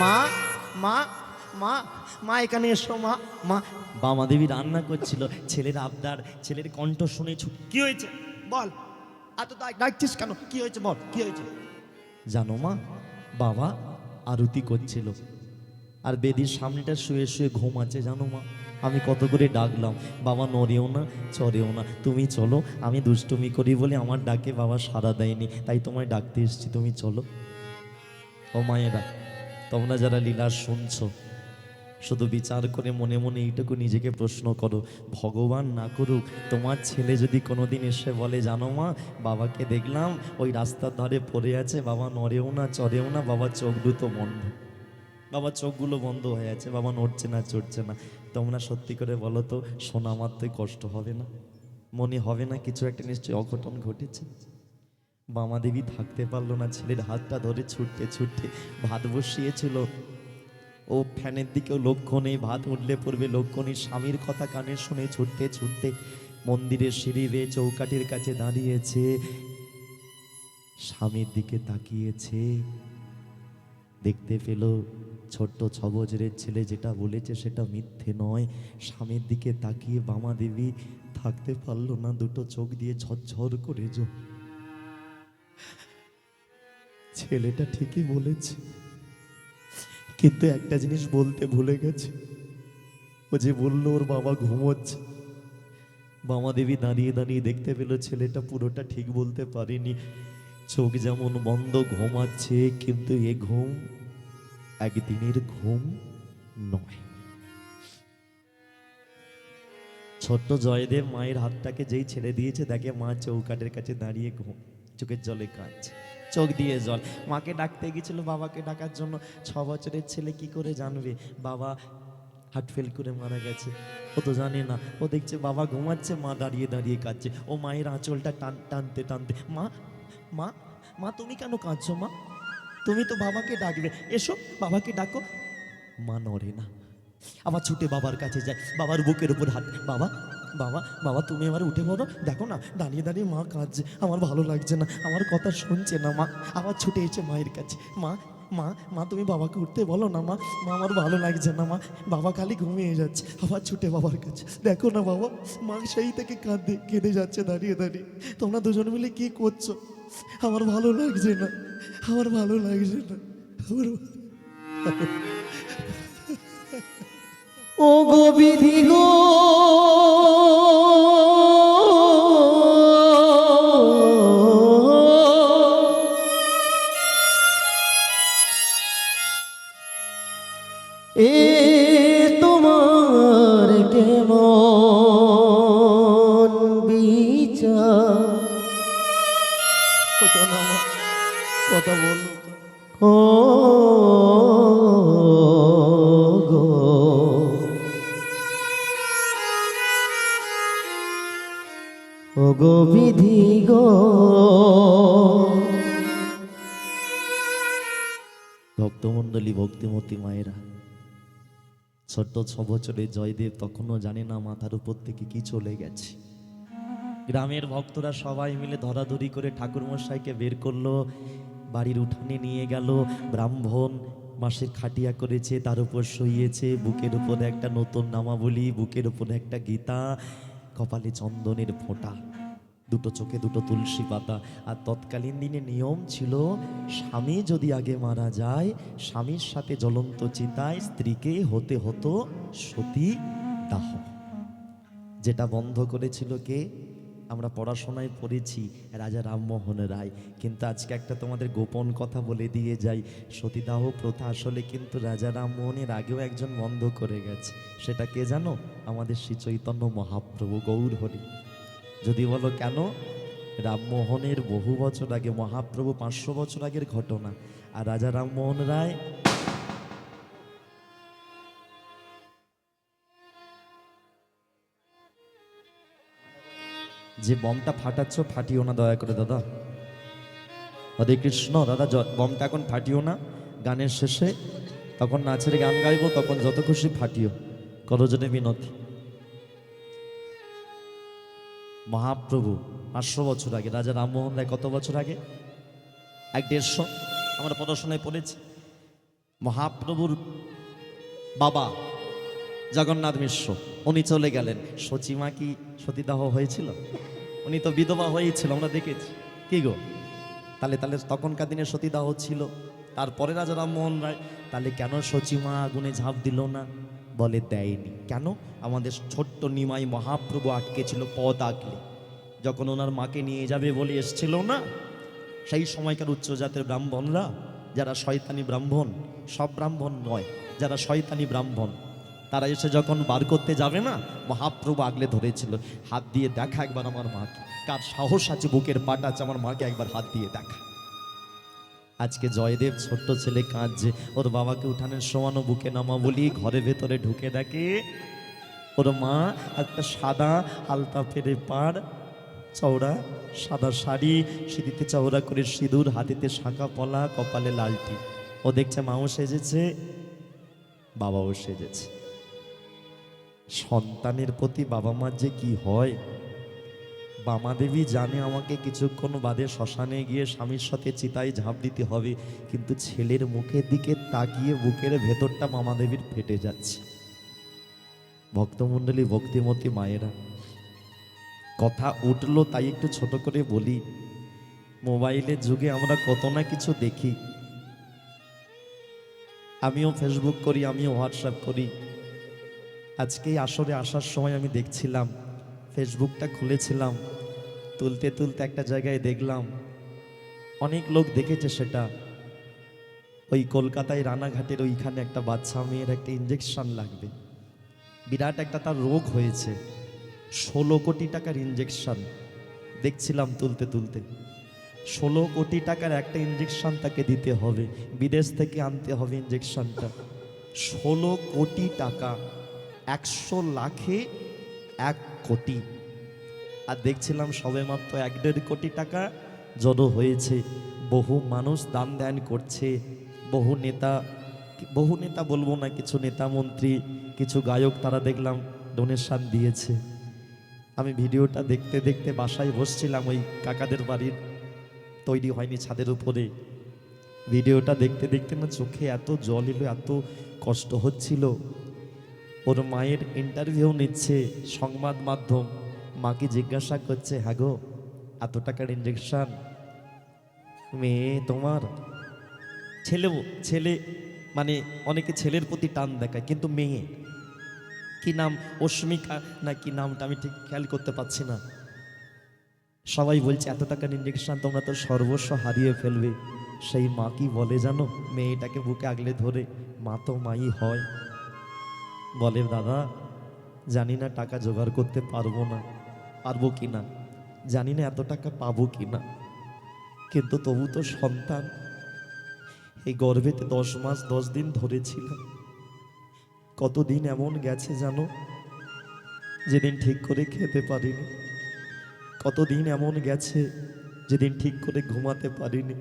মা মা মা মা এখানে এসো মা মা। বামা দেবী রান্না করছিল, ছেলের আবদার, ছেলের কণ্ঠ শুনে কি হয়েছে বল, এত ডাকছিস কেন, কি হয়েছে বল, কি হয়েছে? জানো মা, বাবা আরতি করছিল আর বেদির সামনেটা শুয়ে শুয়ে ঘুম আছে। জানো মা, আমি কত করে ডাকলাম, বাবা নড়েও না চড়েও না, তুমি চলো। আমি দুষ্টুমি করি বলে আমার ডাকে বাবা সাড়া দেয়নি, তাই তোমায় ডাকতে এসেছি, তুমি চলো। ও মায়েরা, তোমরা যারা লীলা শুনছো, শুধু বিচার করে মনে মনে এইটুকু নিজেকে প্রশ্ন করো, ভগবান না করুক তোমার ছেলে যদি কোনোদিন এসে বলে, জানো মা, বাবাকে দেখলাম ওই রাস্তার ধারে পড়ে আছে, বাবা নড়েও না চড়েও না, বাবা চোখ দুটো বন্ধ, বাবা চোখগুলো বন্ধ হয়ে আছে, বাবা নড়ছে না চড়ছে না, তোমরা সত্যি করে বলো তো, শোনা মাত্রই কষ্ট হবে না? মনে হবে না কিছু একটা নিশ্চয়ই অঘটন ঘটেছে? বামা দেবী থাকতে পারলো না, ছেলের হাতটা ধরে ছুটতে ছুটতে ভাত বসিয়েছিল, ও ফ্যানের দিকেও লক্ষ্য নেই, ভাত উঠলে পড়বে লক্ষ্য নেই, স্বামীর কথা কানে শুনে ছুটতে ছুটতে মন্দিরের সিঁড়ি বেয়ে চৌকাঠির কাছে দাঁড়িয়েছে, স্বামীর দিকে তাকিয়েছে, দেখতে পেল ছোট্ট 6 বছরের ছেলে যেটা বলেছে সেটা মিথ্যে নয়। স্বামীর দিকে তাকিয়ে বামা দেবী থাকতে পারলো না, দুটো চোখ দিয়ে ঝরঝর করে জল। ছেলেটা ঠিকই বলেছে, কিন্তু একটা জিনিস বলতে ভুলে গেছে, ও যে বললো ওর বাবা ঘুমোচ্ছে। বামা দেবী দাঁড়িয়ে দাঁড়িয়ে দেখতে পেল ছেলেটা পুরোটা ঠিক বলতে পারেনি, চোখ যেমন বন্ধ ঘুমাচ্ছে, কিন্তু এ ঘুম একদিনের ঘুম নয়। ছোট্ট জয়দেব মায়ের হাতটাকে যেই ছেড়ে দিয়েছে, দেখে মা চৌকাঠের কাছে দাঁড়িয়ে ঘুম, চোখের জলে কাঁদছে, চোখ দিয়ে জল। মাকে ডাকতে গেছিল বাবাকে ডাকার জন্য, 6 বছরের ছেলে কি করে জানবে বাবা হার্ট ফেল করে মারা গেছে? ও তো জানে না, ও দেখছে বাবা ঘুমাচ্ছে, মা দাঁড়িয়ে দাঁড়িয়ে কাঁদছে, ও মায়ের আঁচলটা টানতে টানতে, মা মা মা তুমি কেন কাঁদছো মা? তুমি তো বাবাকে ডাকবে, এসো বাবাকে ডাকো। মা নড়ে না, আবার ছুটে বাবার কাছে যায়, বাবার বুকের উপর হাত, বাবা বাবা বাবা তুমি এবার উঠে পড়ো, দেখো না দাঁড়িয়ে দাঁড়িয়ে মা কাঁদছে, আমার ভালো লাগছে না, আমার কথা শুনছে না মা। আবার ছুটে এসে মায়ের কাছে, মা মা মা তুমি বাবাকে উঠতে বলো না মা, মা আমার ভালো লাগছে না মা, বাবা খালি ঘুমিয়ে যাচ্ছে। আবার ছুটে বাবার কাছে, দেখো না বাবা, মা সেই থেকে কেঁদে যাচ্ছে দাঁড়িয়ে দাঁড়িয়ে, তোমরা দুজন মিলে কি করছো? আমার ভালো লাগছে না, আমার ভালো লাগছে না, ও গো বিধি গো, এ তোমার কেমন বিচার, কথা বল। ও গো ও গো বিধি গো। ভক্তমণ্ডলী, ভক্তিমতী মায়েরা, ছোট্ট 6 বছরের জয়দেব তখনও জানে না মাথার উপর থেকে কি চলে গেছে। গ্রামের ভক্তরা সবাই মিলে ধরাধরি করে ঠাকুরমশাইকে বের করলো, বাড়ির উঠানে নিয়ে গেল, ব্রাহ্মণ মাসের খাটিয়া করেছে, তার উপর শুইয়েছে, বুকের উপরে একটা নতুন নামাবলী, বুকের উপরে একটা গীতা, কপালে চন্দনের ফোঁটা, দুটো চোখে দুটো তুলসী পাতা। আর তৎকালীন দিনে নিয়ম ছিল, স্বামী যদি আগে মারা যায়, স্বামীর সাথে জ্বলন্ত চিতায় স্ত্রীকে হতে হতো সতী দাহ, যেটা বন্ধ করেছিল কে? আমরা পড়াশোনায় পড়েছি রাজা রামমোহন রায়। কিন্তু আজকে একটা তোমাদের গোপন কথা বলে দিয়ে যাই, সতীদাহ প্রথা আসলে কিন্তু রাজা রামমোহনের আগেও একজন বন্ধ করে গেছে। সেটা কে জানো? আমাদের শ্রী চৈতন্য মহাপ্রভু, গৌর হরি। যদি বলো কেন? রামমোহনের বহু বছর আগে, মহাপ্রভু 500 বছর আগের ঘটনা, আর রাজা রামমোহন রায় যে বমটা ফাটাচ্ছ ফাটিও না দয়া করে দাদা, হরে কৃষ্ণ। দাদা বমটা এখন ফাটিও না, গানের শেষে তখন নাচের গান গাইবো, তখন যত খুশি ফাটিও, করজনে মিনতি। মহাপ্রভু 500 বছর আগে, রাজা রামমোহন রায় কত বছর আগে? 150। আমরা পড়াশোনায় পড়েছি। মহাপ্রভুর বাবা জগন্নাথ মিশ্র উনি চলে গেলেন। সচিমা কি সতীদাহ হয়েছিল? উনি তো বিধবা হয়েছিল, আমরা দেখেছি। কি গো, তাহলে তাহলে তখনকার দিনে সতীদাহ ছিল। তারপরে রাজা রামমোহন রায় তাহলে কেন সচিমা আগুনে ঝাঁপ দিল না? বলে দেয়নি। কেন? আমাদের ছোট্ট নিমাই মহাপ্রভু আটকে ছিল পথ আগলে, যখন ওনার মাকে নিয়ে যাবে বলে এসছিল না, সেই সময়কার উচ্চ জাতের ব্রাহ্মণরা, যারা শয়তানি ব্রাহ্মণ, সব ব্রাহ্মণ নয়, যারা শয়তানি ব্রাহ্মণ, তারা এসে যখন বার করতে যাবে না, মহাপ্রভু আগলে ধরেছিল। হাত দিয়ে দেখা একবার আমার মাকে, কার সাহস আছে বুকের পাটা আছে, আমার মাকে একবার হাত দিয়ে দেখা। আজকে জয়দেব ছোট্ট ছেলে কাঁদছে, ওর বাবাকে উঠানের সমানো বুকে নামা বলি ঘরে ভেতরে ঢুকে দেখে ওর মা একটা সাদা আলতা পেরে পাড়, চওড়া সাদা শাড়ি, সিঁড়িতে চওড়া করে সিঁদুর, হাতেতে শাঁখা পলা, কপালে লালটি। ও দেখছে মাও সেজেছে, বাবাও সেজেছে। সন্তানের প্রতি বাবা মার যে কি হয়। বামা দেবী জানে আমাকে কিছুক্ষণ বাদে শ্মশানে গিয়ে স্বামীর সাথে চিতায় ঝাঁপ দিতে হবে, কিন্তু ছেলের মুখের দিকে তাকিয়ে বুকের ভেতরটা মামা দেবীর ফেটে যাচ্ছে। ভক্তমণ্ডলী, ভক্তিমতী মায়েরা, কথা উঠলো তাই একটু ছোট করে বলি। মোবাইলের যুগে আমরা কত না কিছু দেখি। আমিও ফেসবুক করি, আমিও হোয়াটসঅ্যাপ করি। আজকেই আসরে আসার সময় আমি দেখছিলাম, ফেসবুকটা খুলেছিলাম, তুলতে তুলতে একটা জায়গায় দেখলাম, অনেক লোক দেখেছে সেটা, ওই কলকাতায় রানাঘাটের ওইখানে একটা বাচ্চা মেয়ের একটা ইঞ্জেকশন লাগবে, বিরাট একটা তার রোগ হয়েছে, 16 কোটি টাকার ইঞ্জেকশন। দেখছিলাম তুলতে তুলতে, 16 কোটি টাকার একটা ইঞ্জেকশন তাকে দিতে হবে, বিদেশ থেকে আনতে হবে ইঞ্জেকশনটা। 16 কোটি টাকা, 100 লাখে 1 কোটি। আর দেখছিলাম সবে মাত্র 1-1.5 কোটি টাকা জড়ো হয়েছে। বহু মানুষ দান ধ্যান করছে, বহু নেতা বলবো না, কিছু নেতা মন্ত্রী, কিছু গায়ক, তারা দেখলাম ডোনেশন দিয়েছে। আমি ভিডিওটা দেখতে দেখতে বাসায় বসছিলাম, ওই কাকাদের বাড়ির তৈরি হয়নি ছাদের উপরে। ভিডিওটা দেখতে দেখতে না চোখে এত জল এলো, এত কষ্ট হচ্ছিল। ওর মায়ের ইন্টারভিউ নিচ্ছে সংবাদ মাধ্যম, মাকে জিজ্ঞাসা করছে, হ্যাঁ গো এত টাকার ইঞ্জেকশন, মেয়ে তোমার? ছেলে মানে অনেকে ছেলের প্রতি টান দেখায়, কিন্তু মেয়ে কি নাম, অস্মিকা না কি নামটা আমি ঠিক খেয়াল করতে পারছি না। সবাই বলছে এত টাকার ইঞ্জেকশন, তোমরা তো সর্বস্ব হারিয়ে ফেলবে। সেই মা কি বলে জানো, মেয়েটাকে বুকে আগলে ধরে, মা তো মাই হয়, বলে দাদা জানি না টাকা জোগাড় করতে পারবো কি না, জানি না এত টাকা পাবো কি না, কিন্তু তবু তো সন্তান। এই গর্ভেতে 10 মাস 10 দিন ধরেছিলাম। কতদিন এমন গেছে জানো, যেদিন ঠিক করে খেতে পারিনি, কতদিন এমন গেছে যেদিন ঠিক করে ঘুমাতে পারিনি,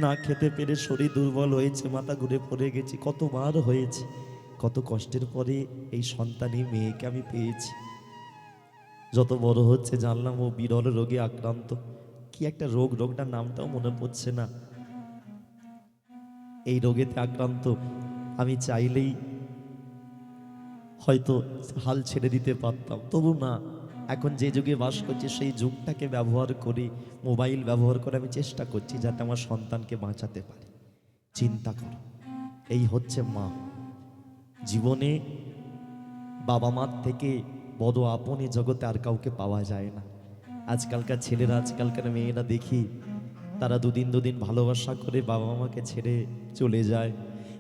না খেতে পেরে শরীর দুর্বল হয়েছে, মাথা ঘুরে পড়ে গেছি, কতবার হয়েছে। কত কষ্টের পরে এই সন্তানী মেয়েকে আমি পেয়েছি। যত বড় হচ্ছে জানলাম ও বিরল রোগে আক্রান্ত। কি একটা রোগটার নামটাও মনে পড়ছে না। এই রোগেতে আক্রান্ত, আমি চাইলেই হয়তো হাল ছেড়ে দিতে পারতাম, তবু না। এখন যে যুগে বাস করছি সেই যুগটাকে ব্যবহার করি, মোবাইল ব্যবহার করে আমি চেষ্টা করছি যাতে আমার সন্তানকে বাঁচাতে পারি। চিন্তা করো, এই হচ্ছে মা। জীবনে বাবা মার থেকে বড় আপন এই জগতে আর কাউকে পাওয়া যায় না। আজকালকার ছেলেরা, আজকালকার মেয়েরা দেখি, তারা দুদিন ভালোবাসা করে বাবা মাকে ছেড়ে চলে যায়,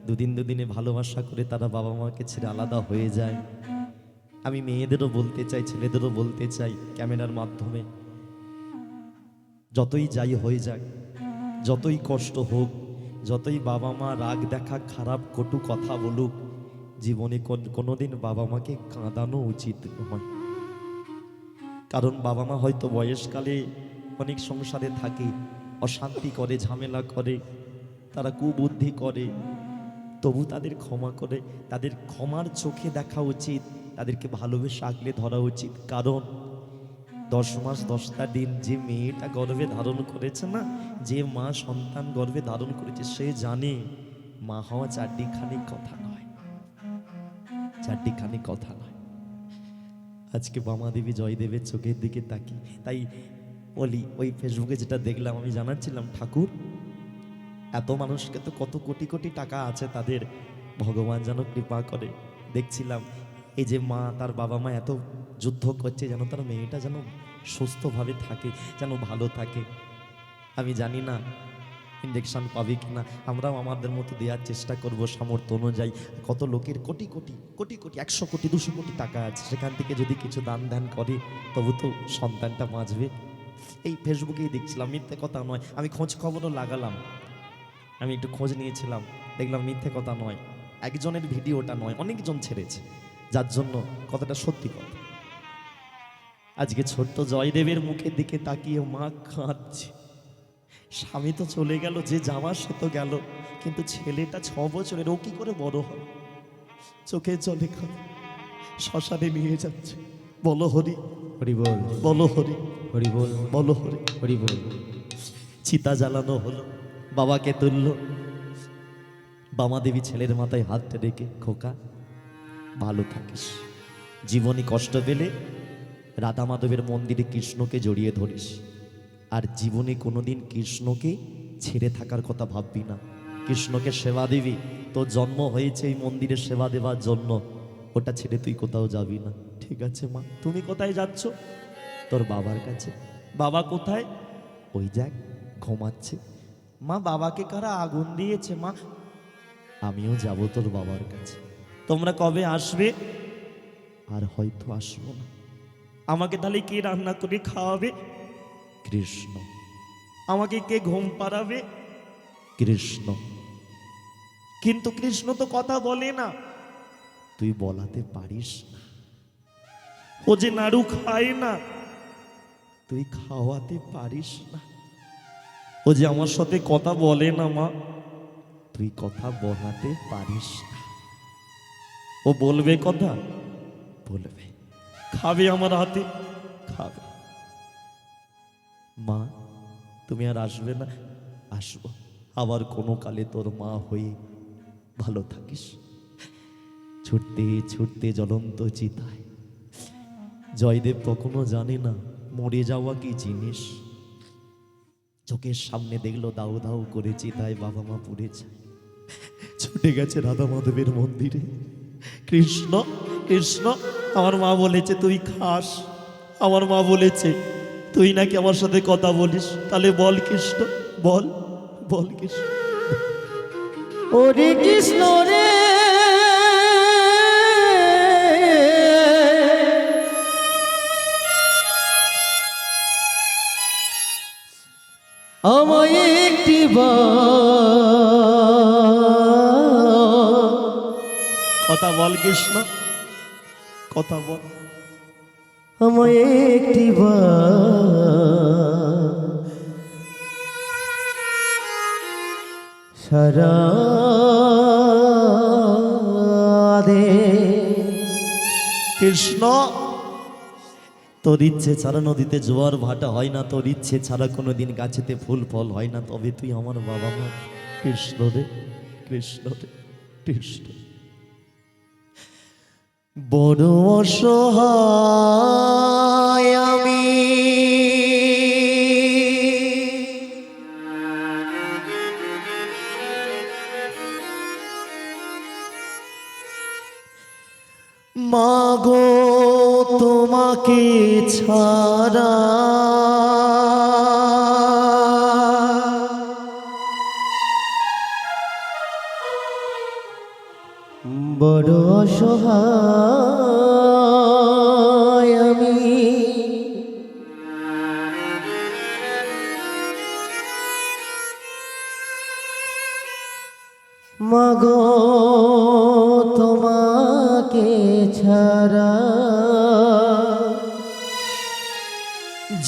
দুদিনে ভালোবাসা করে তারা বাবা মাকে ছেড়ে আলাদা হয়ে যায়। আমি মেয়েদেরও বলতে চাই, ছেলেদেরও বলতে চাই ক্যামেরার মাধ্যমে, যতই যাই হয়ে যাক, যতই কষ্ট হোক, যতই বাবা মা রাগ দেখা, খারাপ কটু কথা বলুক, জীবনে কোনোদিন বাবা মাকে কাঁদানো উচিত নয়। কারণ বাবা মা হয়তো বয়সকালে অনেক সংসারে থাকে, অশান্তি করে, ঝামেলা করে, তারা কুবুদ্ধি করে, তবু তাদের ক্ষমা করে, তাদের ক্ষমার চোখে দেখা উচিত, তাদেরকে ভালোবেসে আগলে ধরা উচিত। কারণ 10 মাস 10টা দিন যে মেয়েটা গর্ভে ধারণ করেছে না, যে মা সন্তান গর্ভে ধারণ করেছে, সে জানে মা হওয়া চারটিখানি কথা নয়, চারটিখানি কথা নয়। আজকে বামা দেবী জয়দেবের চোখের দিকে তাকি, তাই বলি ওই ফেসবুকে যেটা দেখলাম আমি জানাচ্ছিলাম, ঠাকুর এত মানুষকে তো কত কোটি কোটি টাকা আছে তাদের, ভগবান যেন কৃপা করে। দেখছিলাম এই যে মা তার বাবা মা এত যুদ্ধ করছে যেন তার মেয়েটা যেন সুস্থভাবে থাকে, যেন ভালো থাকে। আমি জানি না ইঞ্জেকশন পাবে কিনা, আমরাও আমাদের মতো দেওয়ার চেষ্টা করব সামর্থ্য অনুযায়ী। কত লোকের কোটি কোটি কোটি কোটি 100 কোটি 200 কোটি টাকা আছে, সেখান থেকে যদি কিছু দান ধ্যান করে তবু তো সন্তানটা বাঁচবে। এই ফেসবুকেই দেখছিলাম, মিথ্যে কথা নয়, আমি খোঁজ খবরও লাগালাম, আমি একটু খোঁজ নিয়েছিলাম, দেখলাম মিথ্যে কথা নয়, একজনের ভিডিওটা নয়, অনেকজন ছেড়েছে, যার জন্য কথাটা সত্যি কথা। আজকে ছোট্ট জয়দেবের মুখের দিকে তাকিয়ে মা কাঁদছে, স্বামী তো চলে গেল, যে যাওয়ার সে তো গেল, কিন্তু ছেলেটা 6 বছরের, ও কি করে বড় হয়? চোখে জলে শ্মশানে নিয়ে যাচ্ছে। বলো হরি হরি বল, বলো হরি হরি বল, বলো হরি। হরি বল। চিতা জ্বালানো হলো, বাবাকে তুললো, বামা দেবী ছেলের মাথায় হাতটা রেখে, খোকা ভালো থাকিস, জীবনে কষ্ট পেলে রাধা মাধবের মন্দিরে কৃষ্ণকে জড়িয়ে ধরিস, আর জীবনে কোনোদিন কৃষ্ণকে ছেড়ে থাকার কথা ভাববি না। কৃষ্ণকে সেবা দিবি, তোর জন্ম হয়েছে এই মন্দিরে সেবা দেওয়ার জন্য, ওটা ছেড়ে তুই কোথাও যাবি না। ঠিক আছে মা, তুমি কোথায় যাচ্ছ? তোর বাবার কাছে। বাবা কোথায়? ওই যাক ঘুমাচ্ছে। মা বাবাকে কারা আগুন দিয়েছে? মা আমিও যাব তোর বাবার কাছে। তোমরা কবে আসবে? আর হয়তো আসবো না। আমাকে তাহলে কে রান্না করে খাওয়াবে? কৃষ্ণ। আমাকে কে ঘুম পাড়াবে? কৃষ্ণ। কিন্তু কৃষ্ণ তো কথা বলে না। তুই বলাতে পারিস না। ও যে নাড়ু খায় না, তুই খাওয়াতে পারিস না। ও যে আমার সাথে কথা বলে না মা, তুই কথা বলাতে পারিস না। ও বলবে কথা, বলবে, খাবে আমার হাতে, খাবে। মা তুমি আর আসবে না? আসবো, আবার কোনো কালে তোর মা হয়ে। ভালো থাকিস। ছুটতে ছুটতে জ্বলন্ত চিতায় জয়দেব কখনো জানে না মরে যাওয়া কি জিনিস। চোখের সামনে দেখলো দাউ দাউ করে চিতায় বাবা মা পুড়েছে, ছুটে গেছে রাধা মাধবের মন্দিরে। কৃষ্ণ কৃষ্ণ, আমার মা বলেছে তুই খাস, আমার মা বলেছে তুই নাকি আমার সাথে কথা বলিস, তাহলে বল কৃষ্ণ, বল বল কৃষ্ণ। ওরে কৃষ্ণ রে, আমায় একটি কথা বল কৃষ্ণ, কথা বল। আমায় একটি সারা দে। কৃষ্ণ, তোর ইচ্ছে ছাড়া নদীতে জোয়ার ভাটা হয় না, তোর ইচ্ছে ছাড়া কোনোদিন গাছেতে ফুল ফল হয় না, তবে তুই আমার বাবা মা। কৃষ্ণ রে কৃষ্ণ রে কৃষ্ণ। বড় অসহায় আমি, মাগো তোমাকে ছাড়া বড় অসহায় আমি, মাগো তোমাকে ছাড়া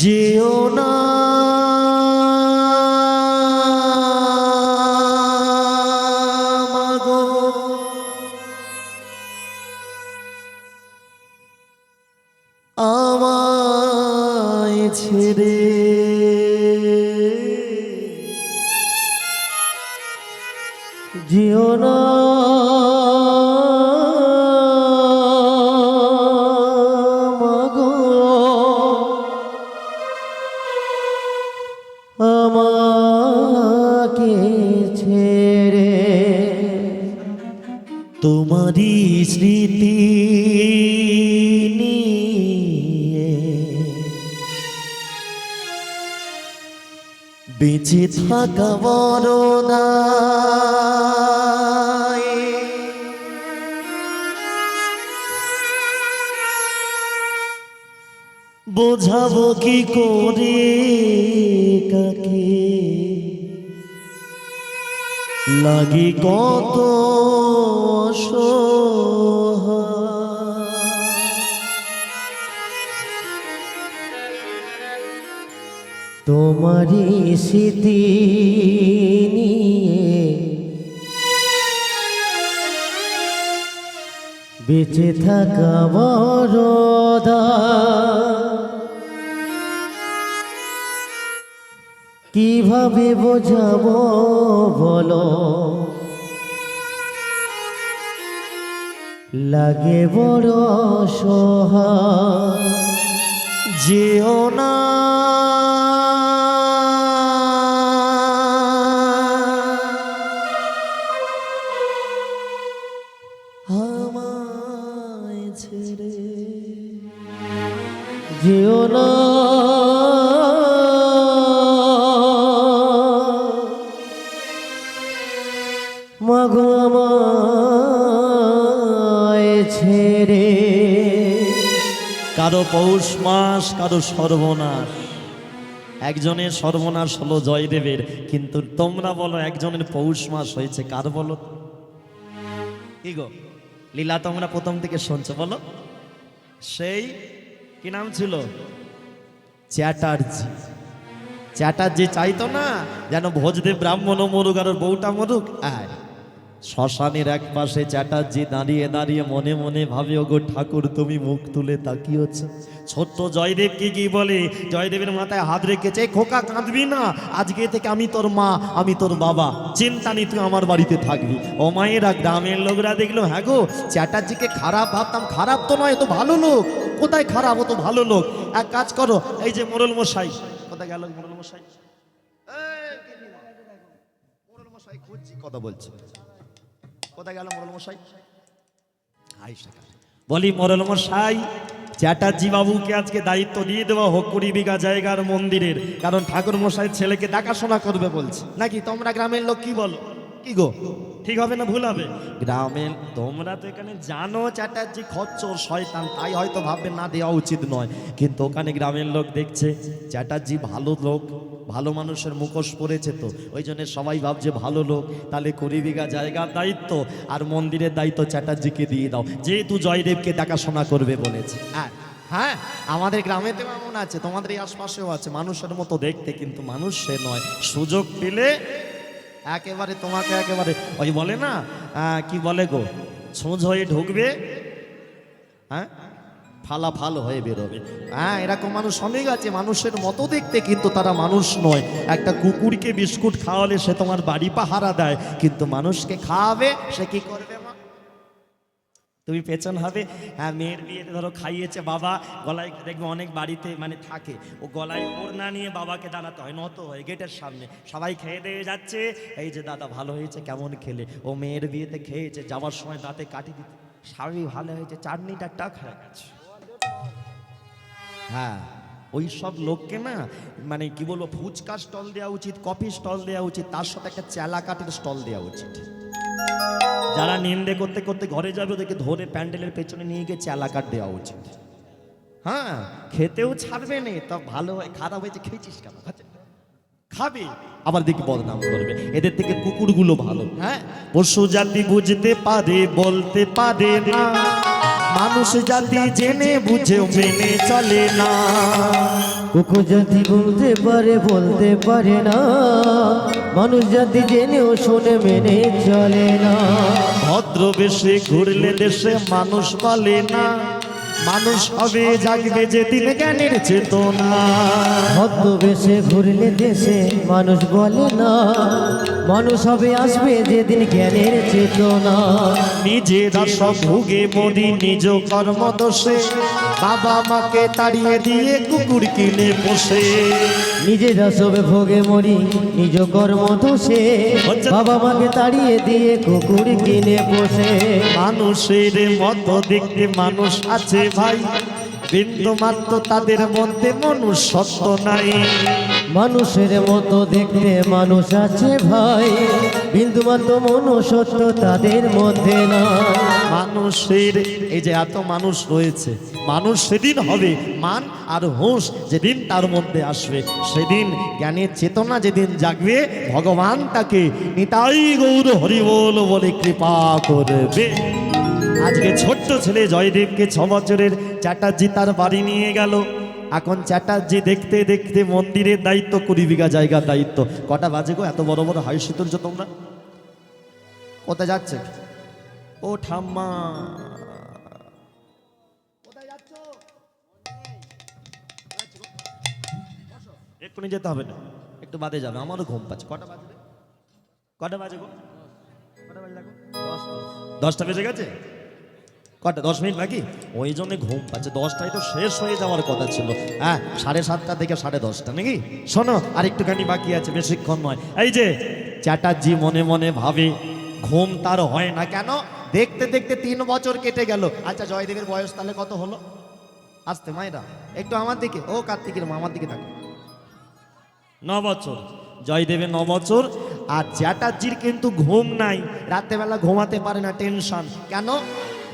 যেও না মাগো, আমার জিও না মাগো আমাকে ছেড়ে তোমারই স্মৃতি নিয়ে বেঁচে থাকা বড় দায়। বোঝাবো কি করে কাকে লাগে কত তোমারই স্মৃতি নিয়ে বেঁচে থাকা বড় দায়। কিভাবে বোঝাবো বলো, লাগে বড় সহায়। যেও না আমায় ছেড়ে, যেও না মাগো আমায় ছেড়ে। কারো পৌষ মাস কারো সর্বনাশ, একজনের সর্বনাশ হলো জয়দেবের, কিন্তু তোমরা বলো একজনের পৌষ মাস হয়েছে কার বলো? কি গো লীলা তোমরা প্রথম থেকে শুনছো, বলো। সেই কি নাম ছিল? চ্যাটার্জি। চ্যাটার্জি চাইতো না যেন ভোজদেব ব্রাহ্মণ মরুক আর ওর বউটা মরুক। শ্মশানের এক পাশে চ্যাটার্জি দাঁড়িয়ে দাঁড়িয়ে মনে মনে ভাবে, ওগো ঠাকুর তুমি মুখ তুলে তাকিয়েছ। ছোট্ট জয়দেব কি বলে, জয়দেবের মাথায় হাত রেখেছে, খোকা কাঁদবি না, আজকে থেকে আমি তোর মা আমি তোর বাবা, চিন্তা নেই তুই আমার বাড়িতে থাকবি। ও মায়েরা গ্রামের লোকরা দেখলো, হ্যাঁ গো চ্যাটার্জিকে খারাপ ভাবতাম, খারাপ তো নয়, তো ভালো লোক। কোথায় খারাপ, ও তো ভালো লোক। এক কাজ করো, এই যে মোড়ল মশাই, কোথায় গেল মোড়ল মশাই? মোড়ল মশাই খুঁজছি, কথা বলছি, কোথায় গেল মোড়ল মশাই? বলি মোড়ল মশাই, চ্যাটার্জি বাবুকে আজকে দায়িত্ব দিয়ে দেওয়া হোক 20 বিঘা জায়গার মন্দিরের, কারণ ঠাকুর মশাই ছেলেকে দেখাশোনা করবে বলছে। নাকি তোমরা গ্রামের লোক কি বলো? কি গো ঠিক হবে না ভুল হবে? গ্রামের তোমরা তো এখানে জানো চ্যাটার্জি খচ্চর শয়তান, তাই হয়তো ভাববে না দেওয়া উচিত নয়, কিন্তু ওখানে গ্রামের লোক দেখছে চ্যাটার্জি ভালো লোক, ভালো মানুষের মুখোশ পড়েছে, তো ওই জন্য সবাই ভাবছে ভালো লোক, তাহলে 20 বিঘা জায়গার দায়িত্ব আর মন্দিরের দায়িত্ব চ্যাটার্জিকে দিয়ে দাও, যেহেতু জয়দেবকে দেখাশোনা করবে বলেছে। হ্যাঁ আমাদের গ্রামেতে এমন আছে, তোমাদের এই আশপাশেও আছে, মানুষের মতো দেখতে কিন্তু মানুষ সে নয়। সুযোগ পেলে একেবারে তোমাকে একেবারে ওই বলে না কি বলে গো, ছোঁজ হয়ে ঢুকবে, হ্যাঁ ফালাফাল হয়ে বেরোবে। এরকম মানুষ অনেক আছে, মানুষের মতো দেখতে কিন্তু তারা মানুষ নয়। একটা কুকুরকে বিস্কুট খাওয়ালে সে তোমার বাড়ি পাহারা দেয়, কিন্তু মানুষকে খাওয়াবে সে কি করবে? মা তুমি পেছন হবে। মেয়ের বিয়েতে ধরো খাইয়েছে বাবা, গলায় দেখবে অনেক বাড়িতে মানে থাকে, ও গলায় ওড়না নিয়ে বাবাকে দাঁড়াতে হয় নত হয়ে গেটের সামনে, সবাই খেয়ে দিয়ে যাচ্ছে, এই যে দাদা ভালো হয়েছে কেমন খেলে, ও মেয়ের বিয়েতে খেয়েছে, যাওয়ার সময় দাঁতে কাটি দিতে, স্বামী ভালো হয়েছে, চাটনিটা টাক হয়ে গেছে। ওই সব লোককে না মানে কি বলবো, ফুচকা স্টল দেওয়া উচিত, কফি স্টল দেওয়া উচিত, তার সাথে একটা চেলা কাঠের স্টল দেওয়া উচিত। যারা নিন্দে করতে করতে ঘরে যাবে ওদেরকে ধরে প্যান্ডেলের পেছনে নিয়ে গিয়ে চেলা কাঠ দেওয়া উচিত। খেতেও ছাড়বে না, তা ভালো হয়, খারাপ হয়েছে খেয়েছিস কেন, খাবে আবার দেখি বদনাম করবে। এদের থেকে কুকুরগুলো ভালো। পশু জাতি বুঝতে পারে বলতে পারে না, মানুষ জাতি জেনে বুঝেও মেনে চলে না। কুকুর জাতি বলতে পারে বলতে পারে না, মানুষ জাতি জেনেও শোনে মেনে চলে না। ভদ্র বেশে ঘুরলে দেশে মানুষ বলে না, মানুষ হবে জাগবে যেদিন জ্ঞানের চেতনা। ভদ্র বেশে ঘুরলে দেশে মানুষ বলে না, মানুষ হবে আসবে যেদিন জ্ঞানের চেতনা। নিজেরা সব ভোগে মরি নিজ কর্ম দোষে, বাবা মাকে তাড়িয়ে দিয়ে কুকুর কিনে বসে। নিজেরা সবে ভোগে মরি নিজ কর্ম দোষে, বাবা মাকে তাড়িয়ে দিয়ে কুকুর কিনে বসে। মানুষের মতো দেখতে মানুষ আছে ভাই, বিন্দু মাত্র তাদের মধ্যে মনুষ্যত্ব নাই। মানুষের মতো দেখতে মানুষ আছে ভাই, বিন্দুমাত্র মনুষ্যত্ব তাদের মধ্যে না। মানুষের এই যে এত মানুষ রয়েছে, মানুষ সেদিন হবে মান আর হুঁশ যেদিন তার মধ্যে আসবে, সেদিন জ্ঞানের চেতনা যেদিন জাগবে, ভগবান তাকে নিতাই গৌর হরিবোল বলে কৃপা করবে। আজকে ছোট্ট ছেলে জয়দেবকে 6 বছরের চ্যাটার্জি তার বাড়ি নিয়ে গেল। এখন চ্যাটার্জি দেখতে দেখতে মন্দিরের দায়িত্ব, 20 বিঘা জায়গার দায়িত্ব। কটা বাজে গো? এত বড় বড় হাইসি তুলছো তোমরা, কোথায় যাচ্ছে? ও ঠাম্মা, কোথায় যাচ্ছ? এক্ষুনি যেতে হবে না, একটু বাদে যাবে, আমারও ঘুম পাচ্ছে। কটা বাজে? কটা বাজে গো? কটা বাজে দেখো? 10টা বেজে গেছে। কটা? 10 মিনিট বাকি। ওই জন্য ঘুম পাচ্ছে। 10টায় তো শেষ হয়ে যাওয়ার কথা ছিল। হ্যাঁ, 7:30 থেকে 10:30 নাকি? শোনো, আর একটুখানি বাকি আছে, বেশিক্ষণ নয়। এই যে চ্যাটার্জি মনে মনে ভাবে, ঘুম তার হয় না কেন? দেখতে দেখতে 3 বছর কেটে গেল। আচ্ছা, জয়দেবের বয়স তাহলে কত হলো? আসতে মায়েরা একটু আমার দিকে, ও কার্তিকের মা আমার দিকে থাকো। 9 বছর। জয়দেবের 9 বছর। আর চ্যাটার্জির কিন্তু ঘুম নাই, রাত্রেবেলা ঘুমাতে পারে না, টেনশন। কেন?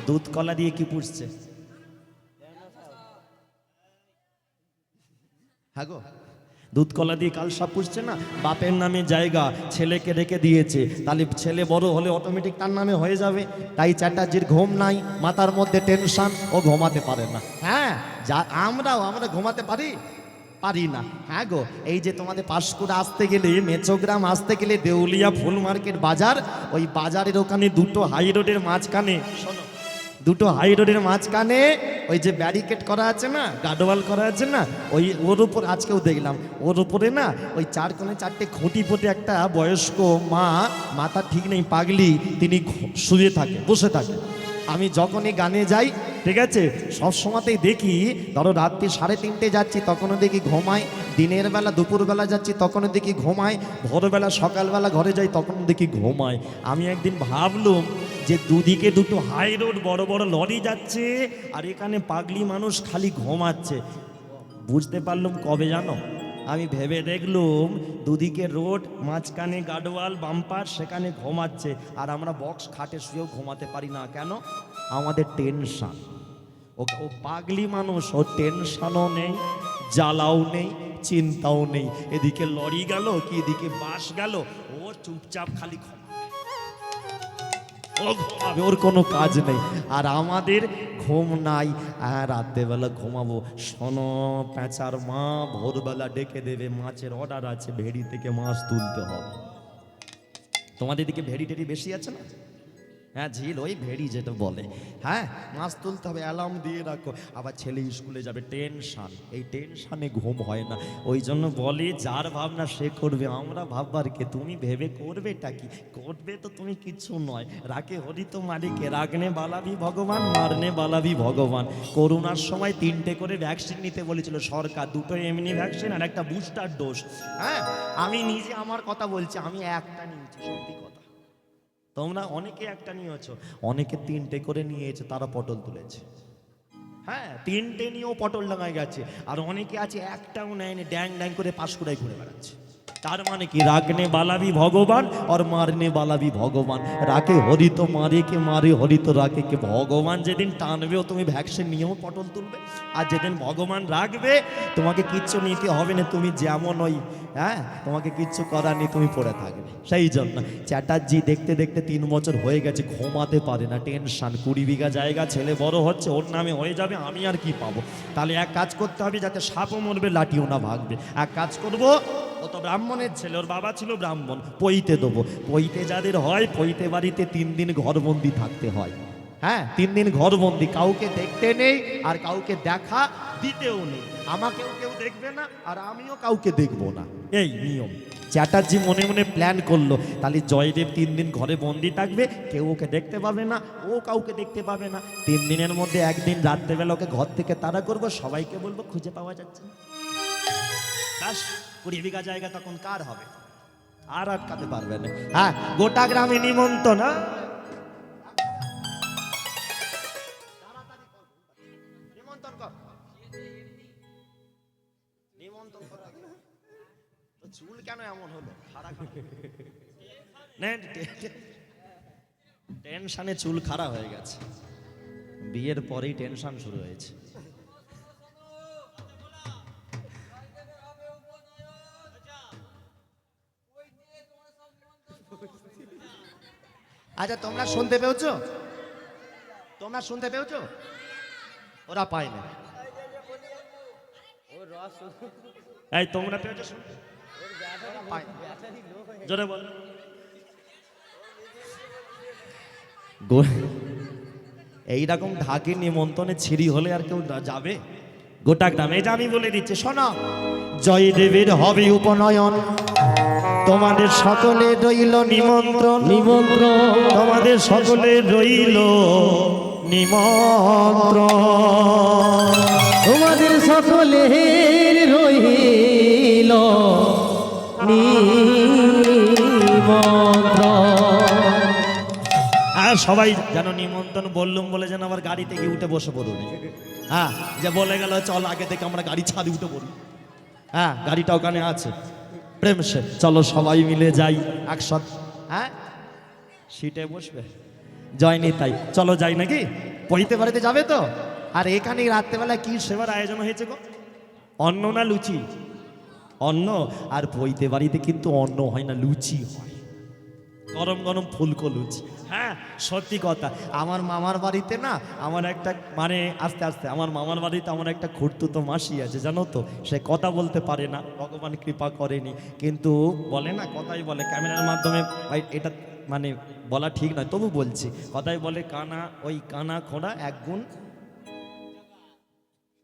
দুধ কলা দিয়ে কি পুষছে? হ্যাঁ গো, দুধ কলা দিয়ে কাল সব পুষছে না। বাপের নামে জায়গা ছেলেকে রেখে দিয়েছে, তাহলে ছেলে বড় হলে অটোমেটিক তার নামে হয়ে যাবে। তাই চ্যাটার্জির ঘুম নাই, মাথার মধ্যে টেনশন, ও ঘুমাতে পারে না। হ্যাঁ, যা আমরা ঘুমাতে পারি না। হ্যাঁ গো, এই যে তোমাদের পাঁশকুড়া আসতে গেলে, মেচোগ্রাম আসতে গেলে দেউলিয়া ফুল মার্কেট বাজার, ওই বাজারের ওখানে 2টো হাই রোডের মাঝখানে, শোনো, 2টো হাই রোডের মাঝখানে ওই যে ব্যারিকেড করা আছে না, গার্ডওয়াল করা আছে না, ওর উপর আজকেও দেখলাম, ওর উপরে না ওই 4 কোণে 4টে খুঁটি পুঁতে একটা বয়স্ক মা, মাথা ঠিক নেই, পাগলি, তিনি শুয়ে থাকে, বসে থাকে। আমি যখনই গানে যাই, ঠিক আছে, সব সময়তেই দেখি, ধরো রাত্রি 3:30 যাচ্ছি তখনও দেখি ঘুমায়, দিনের বেলা দুপুরবেলা যাচ্ছি তখনও দেখি ঘুমায়, ভোরবেলা সকালবেলা ঘরে যাই তখনও দেখি ঘুমায়। আমি একদিন ভাবলুম যে দুদিকে 2টো হাই রোড, বড় বড় লরি যাচ্ছে, আর এখানে পাগলি মানুষ খালি ঘুমাচ্ছে। বুঝতে পারলুম কবে জানো? আমি ভেবে দেখলুম দুদিকে রোড, মাঝখানে গার্ডওয়াল, বাম্পার, সেখানে ঘুমাচ্ছে, আর আমরা বক্স খাটে শুয়েও ঘুমাতে পারি না। কেন? আমাদের টেনশন। ও পাগলি মানুষ, ও টেনশনও নেই, জ্বালাও নেই, চিন্তাও নেই। এদিকে লরি গেল কি এদিকে বাস গেল, ও চুপচাপ খালি ও ঘুমাবে, ওর কোনো কাজ নেই। আর আমাদের ঘুম নাই, রাত্রেবেলা ঘুমাবো। শোনো, প্যাঁচার মা ভোরবেলা ডেকে দেবে, মাছের অর্ডার আছে, ভেড়ি থেকে মাছ তুলতে হবে। তোমাদের দিকে ভেড়ি টেড়ি বেশি আছে না? হ্যাঁ, ঝিল, ওই ভেড়ি যেটা বলে। হ্যাঁ, মাছ তুলতে হবে, অ্যালার্ম দিয়ে রাখো। আবার ছেলে স্কুলে যাবে, টেনশন। এই টেনশনে ঘুম হয় না। ওই জন্য বলে, যার ভাবনা সে করবে। আমরা ভাববার কে? তুমি ভেবে করবেটা কি? করবে তো তুমি কিচ্ছু নয়। রাখে হরি তো মালিকে, রাগনে বালাবি ভগবান, মারনে বালাবি ভগবান। করোনার সময় 3টে করে ভ্যাকসিন নিতে বলেছিল সরকার, 2টো এমনি ভ্যাকসিন আর একটা বুস্টার ডোজ। হ্যাঁ, আমি নিজে আমার কথা বলছি, আমি একটা নিয়েছি, সত্যি কথা। তোমরা অনেকে একটা নিয়েছো, অনেকে 3টে করে নিয়েছে, তারা পটল তুলেছে। হ্যাঁ, 3টে নিয়েও পটল ডাঙায় গেছে। আর অনেকে আছে একটাও নেয়নি, ড্যাং ড্যাং করে পাঁশকুড়ায় ঘুরে বেড়াচ্ছে। তার মানে কি? রাগনে বালাবি ভগবান আর মারনে বালাবি ভগবান। রাকে হরি তো মারে কে, মারে হরি তো রাকে কে। ভগবান যেদিন টানবেও তুমি ভ্যাকসিন নিয়েও পটল তুলবে, আর যেদিন ভগবান রাখবে তোমাকে কিচ্ছু নিতে হবে না, তুমি যেমন ওই, হ্যাঁ, তোমাকে কিচ্ছু করার নেই, তুমি পড়ে থাকবে। সেই জন্য চ্যাটার্জি দেখতে দেখতে 3 বছর হয়ে গেছে, ঘুমাতে পারে না, টেনশন। 20 বিঘা জায়গা, ছেলে বড় হচ্ছে, ওর নামে হয়ে যাবে, আমি আর কি পাবো? তাহলে এক কাজ করতে হবে, যাতে সাপও মরবে, লাঠিও না ভাগবে। এক কাজ করবো, ও তো ব্রাহ্মণের ছেলে, ওর বাবা ছিল ব্রাহ্মণ, পইতে দেবো। পইতে যাদের হয়, পইতে বাড়িতে 3 দিন ঘরবন্দি থাকতে হয়। হ্যাঁ, 3 দিন ঘরবন্দি, কাউকে দেখতে নেই আর কাউকে দেখা দিতেও নেই। আমাকেও কেউ দেখবে না আর আমিও কাউকে দেখবো না, এই নিয়ম। চ্যাটার্জি মনে মনে প্ল্যান করলো, তাহলে জয়দেব 3 দিন ঘরে বন্দি থাকবে, কেউ ওকে দেখতে পাবে না, ও কাউকে দেখতে পাবে না। 3 দিনের মধ্যে একদিন রাত্রেবেলা ওকে ঘর থেকে তাড়া করবো, সবাইকে বলবো খুঁজে পাওয়া যাচ্ছে না। ব্যাস 20 বিঘা জায়গা তখন কার হবে, আর আটকাতে পারবে না। হ্যাঁ, গোটা গ্রামে নিমন্ত্রণ। নিমন্ত্রণ কর, নিমন্ত্রণ কর। চুল কেন এমন হলো? টেনশনে চুল খারাপ হয়ে গেছে, বিয়ের পরেই টেনশন শুরু হয়েছে। আচ্ছা, তোমরা শুনতে পেয়েছো? তোমরা শুনতে পেয়েছো? ওরা পায়নি। এই তোমরা পেয়েছো শুনতে? জোরে বল। এইরকম ঢাকি নিমন্ত্রণে ছিঁড়ি হলে আর কেউ যাবে? গোটা গ্রামে, এটা আমি বলে দিচ্ছি, শোনো। জয়দেবের হবে উপনয়ন, তোমাদের সকলে রইল নিমন্ত্রণ, নিমন্ত্রণ তোমাদের সকলে রইল নিমন্ত্রণ, তোমাদের সকলের রইল নিমন্ত্রণ। আর সবাই যেন নিমন্ত্রণ বললুম বলে যেন আবার গাড়িতে গিয়ে উঠে বসে পড়ুন। হ্যাঁ, যে বলে গেল চল আগে থেকে আমরা গাড়ি ছাদে উঠে পড়ি। হ্যাঁ, গাড়িটা ওখানে আছে, প্রেম সে, চলো সবাই মিলে যাই একসাথে। হ্যাঁ, সিটে বসবে জয়নি, তাই চলো যাই নাকি? পইতে বাড়িতে যাবে তো? আর এখানে রাত্রেবেলা কি সেবার আয়োজন হয়েছে গো? অন্ন না লুচি? অন্ন। আর পইতে বাড়িতে কিন্তু অন্ন হয় না, লুচি হয়, গরম গরম ফুলকো লুচি। হ্যাঁ, সত্যি কথা। আমার মামার বাড়িতে না, আমার একটা মানে আস্তে আস্তে আমার মামার বাড়িতে আমার একটা খুড়তুতো মাসি আছে, জানো তো? সে কথা বলতে পারে না, ভগবান কৃপা করেনি, কিন্তু বলে না, কথাই বলে ক্যামেরার মাধ্যমে, ভাই এটা মানে বলা ঠিক নয়, তবু বলছি, কথাই বলে কানা, ওই কানা খোঁড়া এক গুণ।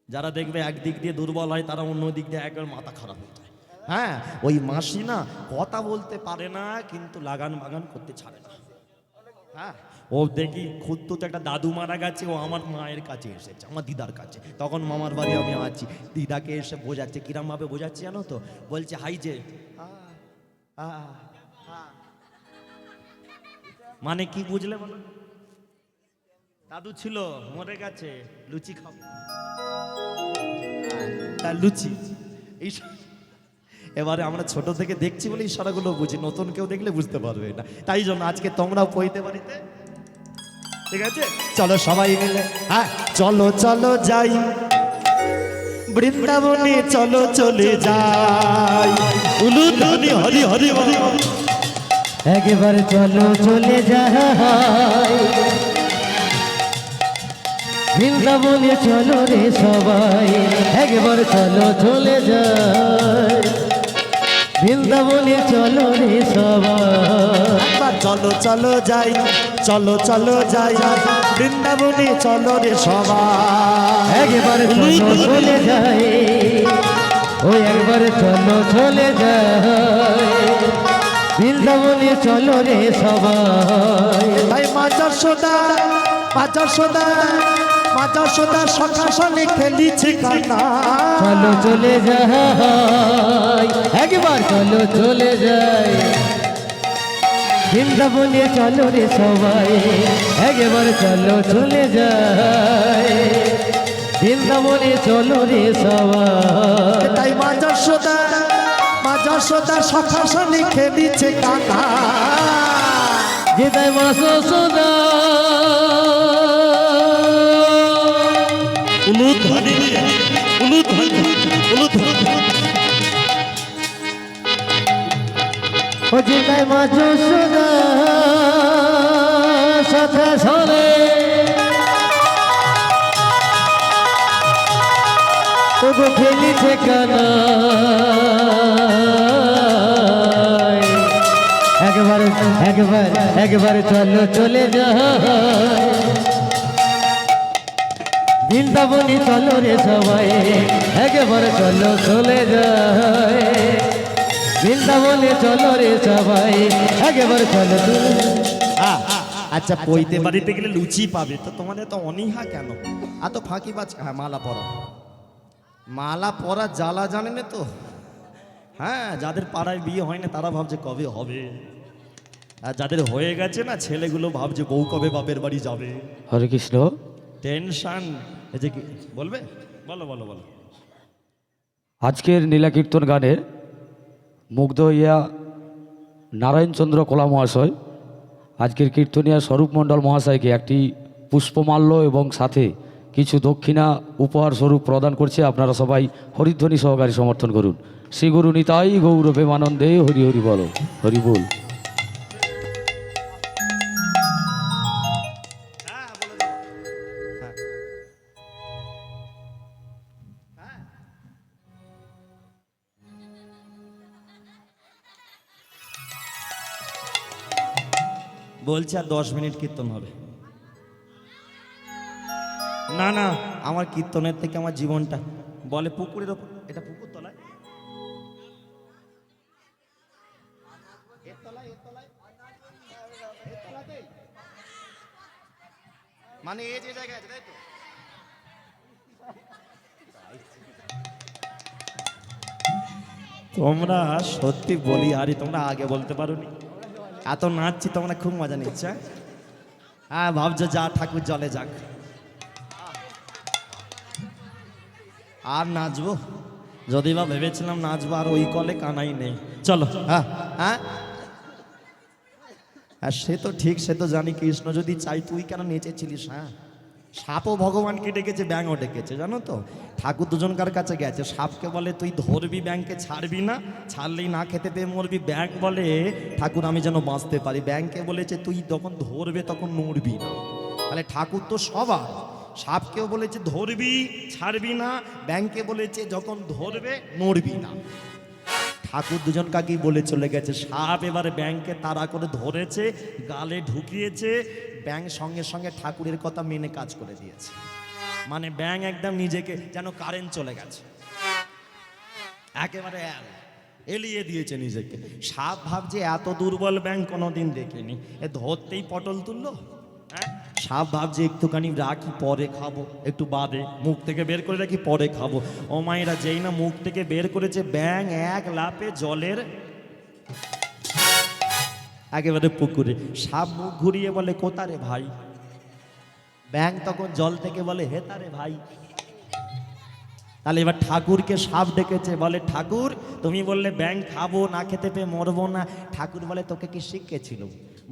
যারা দেখবে একদিক দিয়ে দুর্বল হয়, তারা অন্য দিক দিয়ে একবার মাথা খারাপ হয়ে যায়। হ্যাঁ, ওই মাসি না কথা বলতে পারে না, কিন্তু লাগান বাগান করতে ছাড়ে না। হ্যাঁ, ও দেখি খুদ্দু তো একটা দাদু মারা গেছে, ও আমার মায়ের কাছে এসেছে, আমার দিদার কাছে, তখন মামার বাড়ি আমি আছি, দিদাকে এসে বোঝাচ্ছে, কিরম ভাবে বোঝাচ্ছে জানো তো? বলছে হাই যে, মানে কি বুঝলে বলো? দাদু ছিল, মরে গেছে, লুচি খাবো, তার লুচি। এই এবারে আমরা ছোট থেকে দেখছি বলে ইশারাগুলো বুঝি, নতুন কেউ দেখলে বুঝতে পারবে না। তাই জন্য আজকে তোমরাও পইতে বাড়িতে, ঠিক আছে? চলো সবাই মিলে, হ্যাঁ চলো চলো যাই বৃন্দাবনে, চলো চলে যাই, উলুধ্বনি হরি হরি হরি, একবার চলো চলে যাই বৃন্দাবনে, চলো রে সবাই, একবার চলো চলে যাই বৃন্দাবনে, চলো রে সবাই, একবার চলো চলো যাই, চলো চলো যাই বৃন্দাবনে, চলো রে সবাই, একবার চলো চলে যাই, ওই একবার চলো চলে যাই বৃন্দাবনে, চলো রে সবাই। তাই মা যশোদা, মা যশোদা, মা যশোদা সখা সনে খেলিছে কান্না, চলো চলে যাই, একবার চলো চলে যাই বৃন্দাবনে, চলো রে সবাই, একবার চলো চলে যাই বৃন্দাবনে, চলো রে সবাই। তাই মা যশোদা, মা যশোদা সখা সনে খেলিছে কান্না, যে তাই মা যশোদা, উলুধ্বনি উলুধ্বনি উলুধ্বনি, ও যে তাই মা যশোদা সখা সনে, ওগো খেলিছে কানা, একবার একবার একবার চলো চলে যাই বৃন্দাবনে চলো রে সবাই, একেবারে চলো চলে যায়। বৃন্দাবনে চলো রে সবাই, একেবারে চলো চলে যায়। আচ্ছা পইতে বাড়িতে গেলে লুচি পাবে, তো তোমাদের তো অনীহা কেন? এত ফাঁকিবাজ। হ্যাঁ মালা পরা, মালা পরা জ্বালা জানে না তো। হ্যাঁ যাদের পাড়ায় বিয়ে হয় না তারা ভাবছে কবে হবে, আর যাদের হয়ে গেছে না ছেলেগুলো ভাবছে বউ কবে বাপের বাড়ি যাবে। হরে কৃষ্ণ। টেনশন। এই যে কি বলবে, বলো বলো বলো। আজকের নীলা কীর্তন গানের মুগ্ধ হইয়া নারায়ণচন্দ্র কলা মহাশয় আজকের কীর্তনিয়া স্বরূপ মণ্ডল মহাশয়কে একটি পুষ্পমাল্য এবং সাথে কিছু দক্ষিণা উপহার স্বরূপ প্রদান করছে। আপনারা সবাই হরিধ্বনি সহকারে সমর্থন করুন। শ্রী গুরু নিতাই গৌর প্রেমানন্দে হরি হরি বলো, হরি বল। বলছে আর 10 মিনিট কীর্তন হবে। না না, আমার কীর্তনের থেকে আমার জীবনটা। বলে পুকুরের ওপর, এটা পুকুর তলায়, মানে এই যে জায়গায় আছে তাই তো। তোমরা সত্যি বলি আরে তোমরা আগে বলতে পারোনি, এত নাচছি তোমরা খুব মজা নিচ্ছে। হ্যাঁ ভাবছো যা ঠাকুর জলে যাক, আর নাচবো? যদি বা ভেবেছিলাম নাচবো, আর ওই কলে কানাই নেই। চলো হ্যাঁ হ্যাঁ, আর সে তো ঠিক, সে তো জানি কৃষ্ণ যদি চাই তুই কেন নেচেছিলিস? হ্যাঁ সাপও ভগবানকে ডেকেছে, ব্যাঙও ডেকেছে, জানো তো। ঠাকুর দুজনকার কাছে গেছে, সাপকে বলে তুই ধরবি ব্যাঙকে, ছাড়বি না, ছাড়লেই না খেতে পেয়ে মরবি। ব্যাঙ বলে ঠাকুর আমি যেন বাঁচতে পারি। ব্যাঙকে বলেছে তুই যখন ধরবে তখন নড়বি না। তাহলে ঠাকুর তো সবার। সাপকেও বলেছে ধরবি ছাড়বি না, ব্যাঙকে বলেছে যখন ধরবে নড়বি না। ঠাকুর দুজন কাকেই বলে চলে গেছে। সাপ এবারে ব্যাঙকে তাড়া করে ধরেছে, গালে ঢুকিয়েছে। ব্যাঙ সঙ্গে সঙ্গে ঠাকুরের কথা মেনে কাজ করে দিয়েছে। মানে ব্যাঙ একদম নিজেকে যেন কারেন্ট চলে গেছে, একেবারে এলিয়ে দিয়েছে নিজেকে। সাপ ভাবছে এত দুর্বল ব্যাঙ কোনোদিন দেখিনি, এ ধরতেই পটল তুললো। হ্যাঁ সাপ ভাবছে একটুখানি রাখি পরে খাবো, একটু বাদে মুখ থেকে বের করে রাখি পরে খাবো। ও মায়েরা যেই না মুখ থেকে বের করেছে, ব্যাঙ এক লাফে জলের একেবারে পুকুরে। সাপ মুখ ঘুরিয়ে বলে কোতারে ভাই? ব্যাঙ তখন জল থেকে বলে হেতারে ভাই। তাহলে এবার ঠাকুরকে সাপ ডেকেছে, বলে ঠাকুর তুমি বললে ব্যাঙ খাবো, না খেতে পেয়ে মরবো না। ঠাকুর বলে তোকে কি শিখিয়েছিল?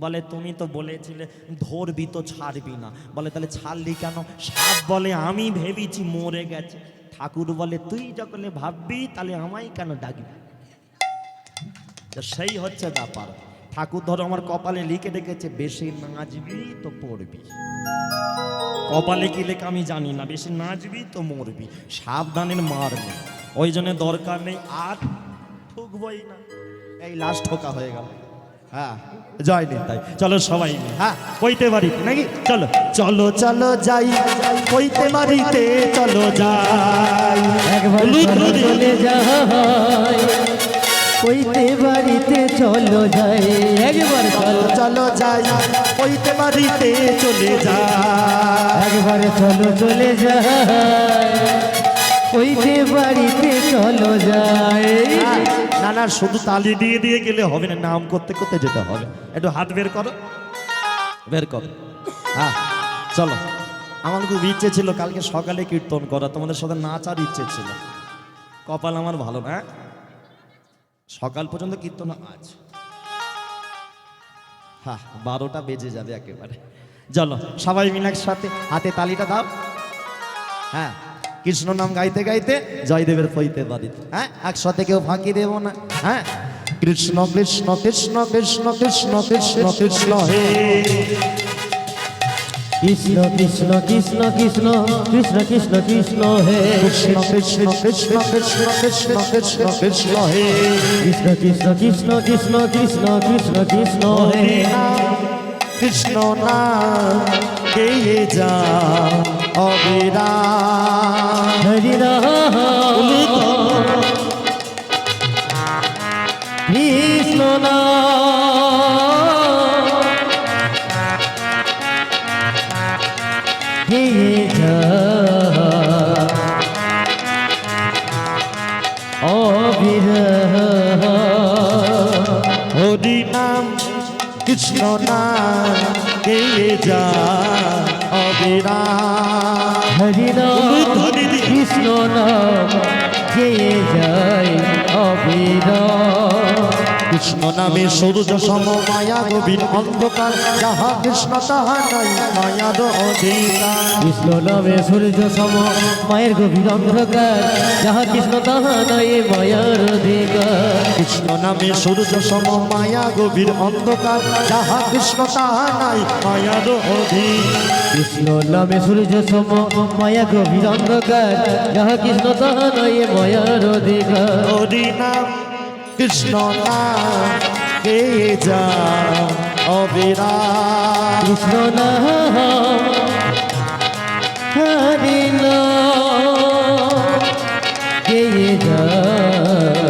বলে তুমি তো বলেছিলে ধরবি তো ছাড়বি না। বলে তাহলে ছাড়লি কেন? সাপ বলে আমি ভেবেছি মরে গেছে। ঠাকুর বলে তুই যখন ভাববি তাহলে আমায় কেন ডাকবি? সেই হচ্ছে ব্যাপার। ঠাকুর ধরো আমার কপালে লিখে রেখেছে বেশি নাচবি তো পড়বি। কপালে কি লেখা আমি জানি না, বেশি নাচবি তো মরবি। সাবধানের মার নেই, ওই জন্য দরকার নেই আর ঠুকবই না। এই লাস্ট ঠোকা হয়ে গেল। হ্যাঁ জয় নিতাই। চলো সবাই হ্যাঁ কইতে বাড়িতে নাকি, চলো চলো চলো যাই কইতে বাড়িতে, চলো যাই একবার চলে যাই কইতে বাড়িতে, চলো যাই একবার চলো চলো যাই কইতে বাড়িতে, চলে যাই একবার চলো চলে যাই কইতে বাড়িতে, চলো যাই। না না শুধু তালি দিয়ে দিয়ে গেলে হবে না, নাম করতে করতে যেতে হবে। একটু হাত বের করো, বের করো। হ্যাঁ চলো। আমার খুব ইচ্ছে ছিল কালকে সকালে কীর্তন করা, তোমাদের সাথে নাচার ইচ্ছে ছিল। কপাল আমার ভালো না, সকাল পর্যন্ত কীর্তন আজ। হ্যাঁ 12টা বেজে যাবে একেবারে। চলো সবাই মিলে একসাথে হাতে তালিটা দাও। হ্যাঁ কৃষ্ণ নাম গাইতে গাইতে জয়দেবের পইতে বাড়িতে। হ্যাঁ একসাথে কেউ ফাঁকি দেব না। হ্যাঁ কৃষ্ণ কৃষ্ণ কৃষ্ণ কৃষ্ণ কৃষ্ণ কৃষ্ণ কৃষ্ণ হে কৃষ্ণ কৃষ্ণ কৃষ্ণ কৃষ্ণ কৃষ্ণ কৃষ্ণ কৃষ্ণ হে কৃষ্ণ কৃষ্ণ কৃষ্ণ কৃষ্ণ কৃষ্ণ কৃষ্ণ কৃষ্ণ হে কৃষ্ণ কৃষ্ণ কৃষ্ণ কৃষ্ণ কৃষ্ণ কৃষ্ণ কৃষ্ণ হে কৃষ্ণ নাম গেয়ে যা অবিরাম। হরি রাম কৃষ্ণ নাম গেয়ে যা অবিরাম। হরি নাম কৃষ্ণ নাম গেয়ে যা অবিরাম। হরি নাম কৃষ্ণ নাম গেয়ে যায় অবিরাম। কৃষ্ণ নামে সূর্য সম মায়া গভীর অন্ধকার, যাহা কৃষ্ণ তাহা নাই মায়ার অধিকার। কৃষ্ণ নামে সূর্য সম মায়ের গভীর অন্ধকার, যাহা কৃষ্ণ তাহা নাই মায়ার অধিকার। কৃষ্ণ নামে সূর্য সম মায়া গভীর অন্ধকার, যাহা কৃষ্ণ তাহা নাই মায়ার অধিকার। কৃষ্ণ নামে সূর্য সম মায়া গভীর অন্ধকার, যাহা কৃষ্ণ তাহা নাই মায়ার অধিকার। হরি নাম কৃষ্ণ নাম গেয়ে যা অবিরাম। কৃষ্ণ নাম হরি নাম গেয়ে যায়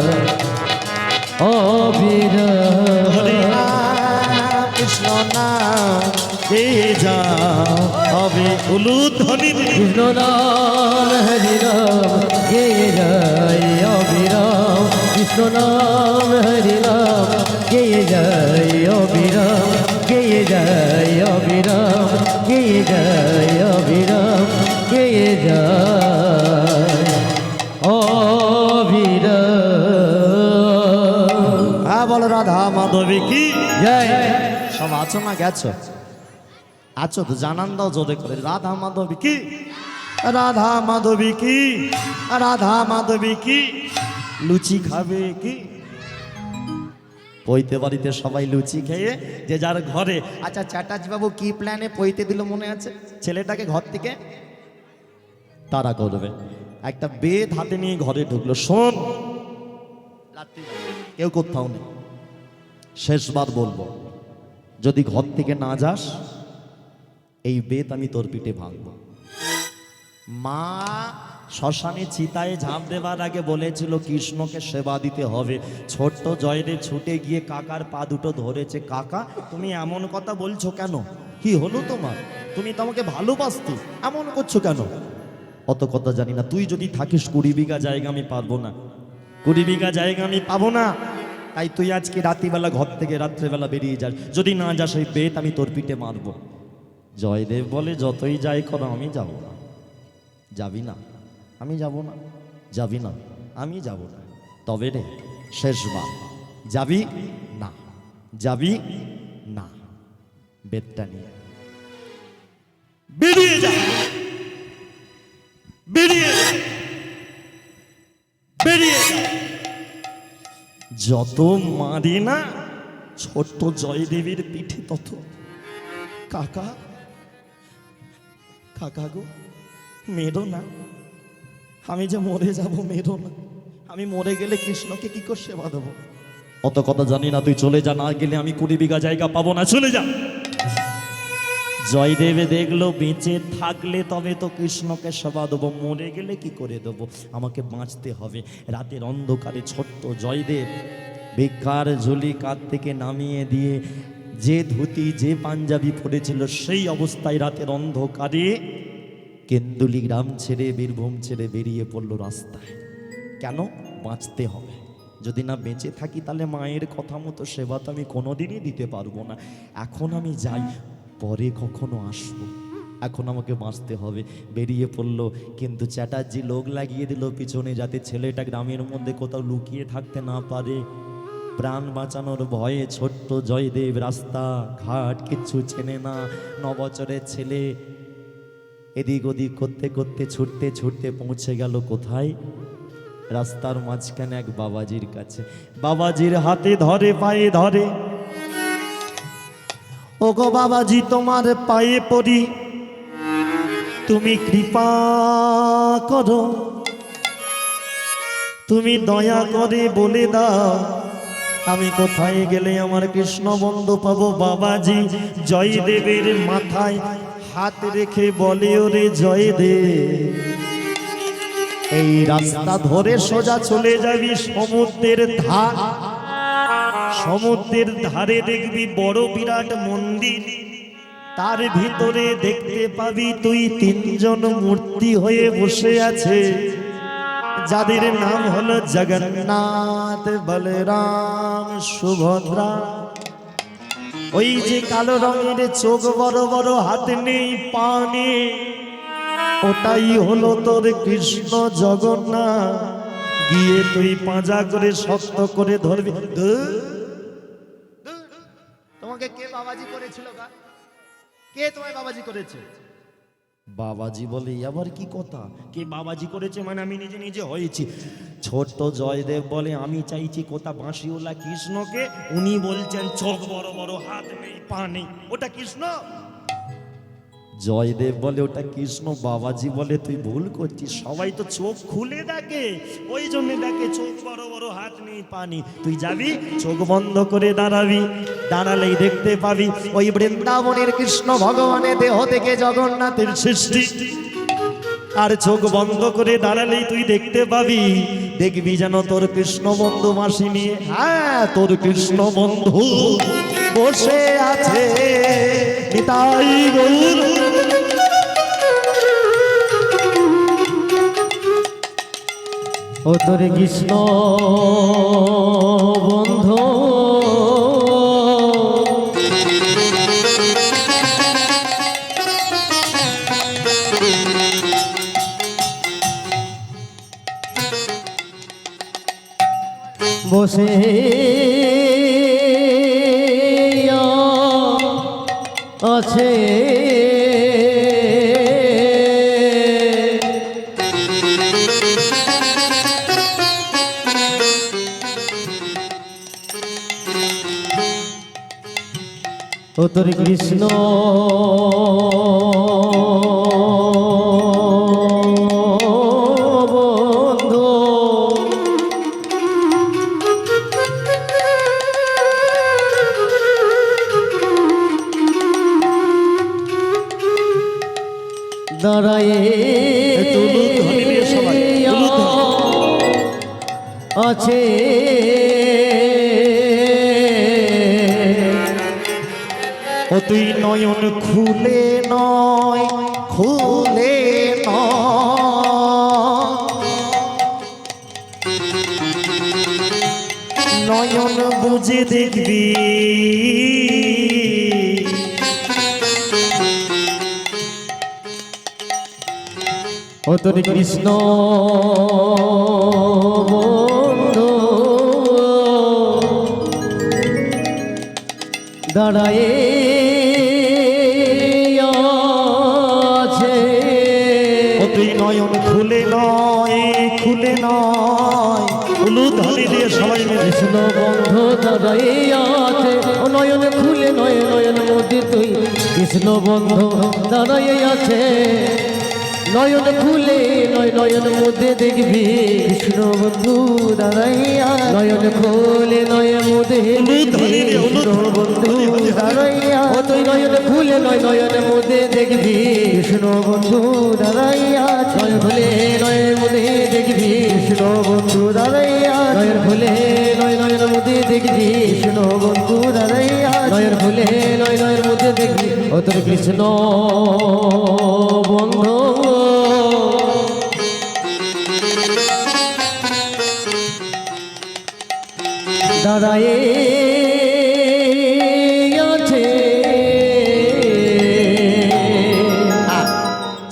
অবিরাম। হরি নাম কৃষ্ণ নাম গেয়ে যা হবে উলুধ্বনি। কৃষ্ণ নাম হরি নাম গেয়ে যায় অবিরাম। কৃষ্ণ নাম হরি নাম গেয়ে যায় অবিরাম। গেয়ে যায় অবিরাম। গেয়ে যায় অবিরাম। গেয়ে যায় অবিরাম। হ্যাঁ বলো রাধা মাধবী কি জয়। সব আছো না গেছো? আছো তো জানান দাও জোরে করে, রাধা মাধবী কি, রাধা মাধবী কি, রাধা মাধবী কি। লুচি খাবে কি? পৈতে বাড়িতে সবাই লুচি খেয়ে যে যার ঘরে। আচ্ছা চ্যাটার্জি বাবু কি প্ল্যানে পৈতে দিল মনে আছে? ছেলেটাকে ঘর থেকে তারা করবে, একটা বেদ হাতে নিয়ে ঘরে ঢুকলো। শোন, রাত্রি কেউ কোথাও নেই, শেষবার বলবো, যদি ঘর থেকে না যাস এই বেত আমি তোর পিঠে ভাঙবো। মা শ্মশানে চিতায় ঝাঁপ দেবার আগে বলেছিল কৃষ্ণকে সেবা দিতে হবে। ছোট্ট জয়দেব ছুটে গিয়ে কাকার পা দুটো ধরেছে। কাকা তুমি এমন কথা বলছো কেন? কি হলো তোমার? তুমি তো আমাকে ভালোবাসতে, এমন করছো কেন? অত কথা জানি না, তুই যদি থাকিস 20 বিঘা জায়গা আমি পারবো না, 20 বিঘা জায়গা আমি পাবো না। তাই তুই আজকে রাত্রিবেলা ঘর থেকে রাত্রেবেলা বেরিয়ে যাস, যদি না যাস এই বেত আমি তোর পিঠে মারবো। জয়দেব বলে যতই যাই করো আমি যাব না। যাবি না? আমি যাব না। যাবি না? আমি যাব না। তবে রে শেষবার, যাবি না? যাবি না? বেতটা নিয়ে বেরিয়ে যা, বেরিয়ে যা, বেরিয়ে যা। যত মারি না ছোট্ট জয়দেবীর পিঠে তত। কাকা, কাকা গো মেরো না, আমি যে মরে যাব, মেরো না। আমি মরে গেলে কৃষ্ণকে কি করে সেবা দেবো? অত কথা জানি না, তুই চলে যা, না গেলে আমি 20 বিঘা জায়গা পাবো না, চলে যা। জয়দেবে দেখলো বেঁচে থাকলে তবে তো কৃষ্ণকে সেবা দেবো, মরে গেলে কি করে দেবো? আমাকে বাঁচতে হবে। রাতের অন্ধকারে ছোট্ট জয়দেব ভিক্ষার ঝুলি কাঁধ থেকে নামিয়ে দিয়ে যে ধুতি যে পাঞ্জাবি পরেছিল সেই অবস্থায় রাতের অন্ধকারে কেন্দুলি গ্রাম ছেড়ে বীরভূম ছেড়ে বেরিয়ে পড়লো রাস্তায়। কেন? বাঁচতে হবে। যদি না বেঁচে থাকি তাহলে মায়ের কথা মতো সেবা তো আমি কোনোদিনই দিতে পারবো না। এখন আমি যাই, পরে কখনো আসবো, এখন আমাকে বাঁচতে হবে। বেরিয়ে পড়লো, কিন্তু চ্যাটার্জি লোক লাগিয়ে দিল পিছনে, যাতে ছেলেটা গ্রামের মধ্যে কোথাও লুকিয়ে থাকতে না পারে। প্রাণ বাঁচানোর ভয়ে ছোট্ট জয়দেব রাস্তা ঘাট কিচ্ছু চেনে না। 9 বছরের ছেলে এদিক ওদিক করতে করতে ছুটতে ছুটতে পৌঁছে গেল কোথায়? রাস্তার মাঝখানে এক বাবাজির কাছে। বাবাজির হাতে ধরে, পায়ে ধরে, ওগো বাবাজি তোমার পায়ে পড়ি, তুমি কৃপা করো, তুমি দয়া করে বলে দাও আমি কোথায় গেলে আমার কৃষ্ণ বন্ধু পাবো। বাবাজি জয়দেবের মাথায় হাত রেখে বলে ওরে জয়দেব, এই রাস্তা ধরে সোজা চলে যাবি সমুদ্রের ধার, সমুদ্রের ধারে দেখবি বড় বিরাট মন্দির, তার ভিতরে দেখতে পাবি তুই তিনজন মূর্তি হয়ে বসে আছে, যাদের নাম হলো জগন্নাথ, বলরাম, সুভদ্রা। ওই যে কালো রঙের চোখ, বড় বড় হাত নেই পা নেই, ওটাই হলো তোর কৃষ্ণ জগন্নাথ। গিয়ে তুই পাঁজা করে শক্ত করে ধরবি। তোমাকে কে বাবাজি করেছিল? কে তোমায় বাবাজি করেছে? বাবাজি বলে আবার কি কথা? কে বাবাজি করেছে মানে আমি নিজে নিজে হয়েছি। ছোট্ট জয়দেব বলে আমি চাইছি কোথা বাঁশিওয়ালা কৃষ্ণকে, উনি বলছেন চোখ বড় বড় হাত নেই পা নেই, ওটা কৃষ্ণ? জয়দেব বলে ওটা কৃষ্ণ। বাবাজি বলে তুই ভুল করছিস, সবাই তো চোখ খুলে দেখে, ওই জন্য দেখে চোখ বড় বড় হাত নেই পা নেই। তুই যাবি চোখ বন্ধ করে দাঁড়াবি, দাঁড়ালেই দেখতে পাবি ওই বৃন্দাবনের কৃষ্ণ ভগবানের দেহ থেকে জগন্নাথের সৃষ্টি। আর চোখ বন্ধ করে দাঁড়ালেই তুই দেখতে পাবি, দেখবি যেন তোর কৃষ্ণ বন্ধু মাসি নিয়ে, হ্যাঁ তোর কৃষ্ণ বন্ধু বসে আছে নিতাই গৌর। ও তোর কৃষ্ণ বন্ধু বসে আছে, ও তোর কৃষ্ণ বন্ধু দাঁড়ায়ে আছে, ও তুই নয়ন খুলে নয় খুলে নয়ন বুঝে দেখবি, ও তোর কৃষ্ণ বন্ধু দাঁড়ায়ে আছে, ও তুই নয়ন খুলে নয় হলুদ হাতে দিয়ে সবাই মিলে কৃষ্ণ বন্ধু দাঁড়ায়ে আছে, ও নয়ন খুলে নয় নয়ন মধ্যে তুই কৃষ্ণ বন্ধু দাঁড়ায়ে আছে, নয়ন খুলে নয় নয়ন মধ্যে দেখবি কৃষ্ণ বন্ধু দাঁড়াইয়া, নয়ন খুলে নয় মধ্যে দেখবি কৃষ্ণ বন্ধু দাঁড়াইয়া, ও তুই নয়ন খুলে নয় নয়ন মধ্যে দেখবি কৃষ্ণ বন্ধু দাঁড়াইয়া, নয়ন খুলে নয় মধ্যে দেখবি কৃষ্ণ বন্ধু দাঁড়াইয়া, নয়ন খুলে নয় নয়ন মধ্যে দেখবি কৃষ্ণ বন্ধু দাঁড়াইয়া, নয়ন খুলে নয় নয়ন মধ্যে দেখবি ও তোর কৃষ্ণ বন্ধু দাঁড়ায়ে আছে।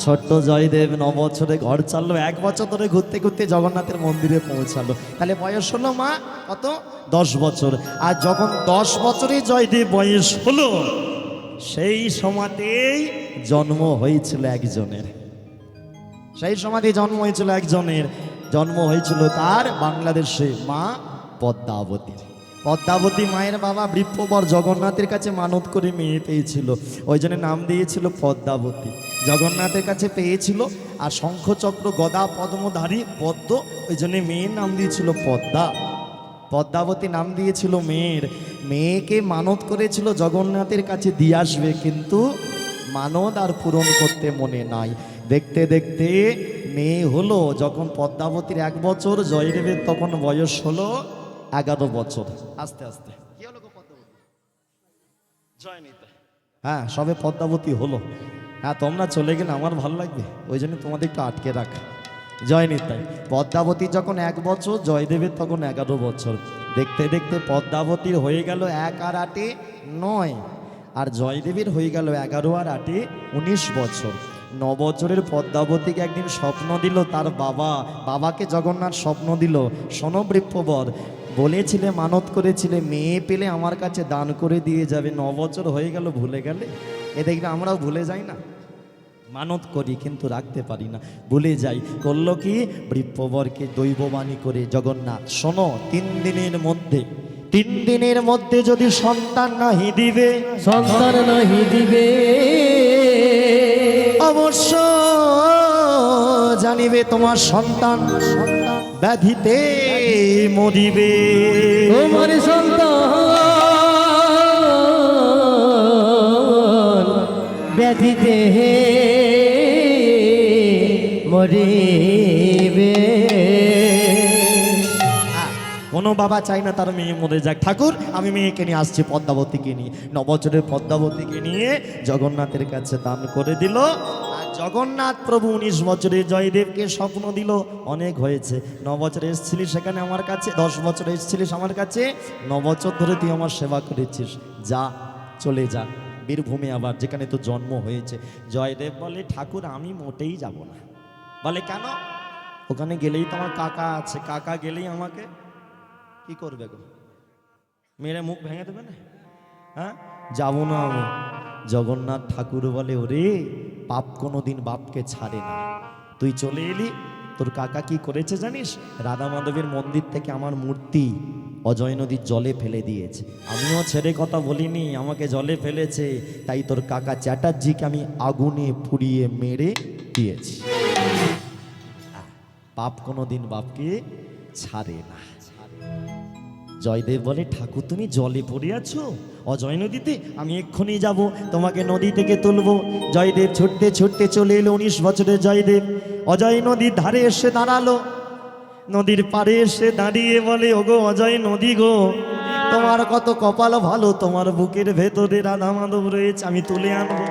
ছোট্ট জয়দেব 9 বছরে ঘর চাললো, 1 বছর ধরে ঘুরতে ঘুরতে জগন্নাথের মন্দিরে পৌঁছালো। তাহলে বয়স হলো মা কত? 10 বছর। আর যখন 10 বছরে জয়দেব বয়স হলো, সেই সময়তেই জন্ম হয়েছিল একজনের, সেই সময়তে জন্ম হয়েছিল একজনের, জন্ম হয়েছিল তার বাংলাদেশে মা পদ্মাবতী। পদ্মাবতী মায়ের বাবা বৃক্ষবর জগন্নাথের কাছে মানত করে মেয়ে পেয়েছিল, ওই জন্য নাম দিয়েছিল পদ্মাবতী। জগন্নাথের কাছে পেয়েছিল, আর শঙ্খচক্র গদা পদ্মধারী পদ্ম, ওই জন্য মেয়ের নাম দিয়েছিল পদ্মা। পদ্মাবতী নাম দিয়েছিল মেয়ের। মেয়েকে মানত করেছিল জগন্নাথের কাছে দিয়ে আসবে, কিন্তু মানদ আর পূরণ করতে মনে নাই। দেখতে দেখতে মেয়ে হলো, যখন পদ্মাবতীর 1 বছর, জয়দেবের তখন বয়স হলো 11 বছর। আস্তে আস্তে কি হলো গো পদ্মাবতী? জয়নিতা, হ্যাঁ সবে পদ্মাবতী হলো। হ্যাঁ তোমরা চলে গেলে আমার ভালো লাগবে, ওই জন্য তোমাদের একটু আটকে রাখা। জয়নিতাই, পদ্মাবতী যখন 1 বছর, জয়দেবের তখন 11 বছর। দেখতে দেখতে পদ্মাবতীর হয়ে গেল 1 আর 8 9, আর জয়দেবের হয়ে গেল 11 আর 8 19 বছর। 9 বছরের পদ্মাবতীকে একদিন স্বপ্ন দিল তার বাবাকে জগন্নাথ স্বপ্ন দিল, শোনো বৃক্ষবর, বলেছিলে মানত করেছিলে মেয়ে পেলে আমার কাছে দান করে দিয়ে যাবে, 9 বছর হয়ে গেল ভুলে গেলে। এ দেখলে আমরাও ভুলে যাই না, মানত করি কিন্তু রাখতে পারি না, ভুলে যাই। করলো কি, বৃক্ষবরকে দৈববাণী করে জগন্নাথ শোনো, 3 দিনের মধ্যে যদি সন্তান নাহি দিবে, সন্তান নাহি দিবে, অবশ্য জানিবে তোমার সন্তান ব্যাধিতে মরিবে। তোমার সন্তান ব্যাধিতে মরিবে। কোনো বাবা চাই না তার মেয়ে মরে যাক। ঠাকুর আমি মেয়েকে নিয়ে আসছি, পদ্মাবতীকে নিয়ে। 9 বছরের পদ্মাবতীকে নিয়ে জগন্নাথের কাছে দান করে দিল। আর জগন্নাথ প্রভু 19 বছরে জয়দেবকে স্বপ্ন দিল, অনেক হয়েছে, 9 বছরে এসেছিলিস সেখানে আমার কাছে, 10 বছরে এসেছিলিস আমার কাছে, 9 বছর ধরে তুই আমার সেবা করেছিস, যা চলে যা বীরভূমে আবার, যেখানে তো জন্ম হয়েছে। জয়দেব বলে, ঠাকুর আমি মোটেই যাব না। বলে কেন? ওখানে গেলেই তো আমার কাকা আছে, কাকা গেলেই আমাকে কি করবে গো, মেরে মুখ ভেঙে দেবে না? হ্যাঁ যাবো না আমি। জগন্নাথ ঠাকুর বলে, ওরে পাপ কোনোদিন বাপকে ছাড়ে না, তুই চলে এলি, তোর কাকা কি করেছে জানিস? রাধা মাধবের মন্দির থেকে আমার মূর্তি অজয় নদীর জলে ফেলে দিয়েছে। আমিও ছেড়ে কথা বলিনি, আমাকে জলে ফেলেছে, তাই তোর কাকা চ্যাটার্জিকে আমি আগুনে পুড়িয়ে মেরে দিয়েছি। পাপ কোনোদিন বাপকে ছাড়ে না। জয়দেব বলে, ঠাকুর তুমি জলে পড়ে আছো অজয় নদীতে, আমি এক্ষুনি যাব তোমাকে নদী থেকে তুলবো। জয়দেব ছুটতে ছুটতে চলে এলো। 19 বছরের জয়দেব অজয় নদীর ধারে এসে দাঁড়ালো, নদীর পাড়ে এসে দাঁড়িয়ে বলে, ওগো অজয় নদী গো, তোমার কত কপাল ভালো, তোমার বুকের ভেতরে রাধা মাধব রয়েছে, আমি তুলে আনবো।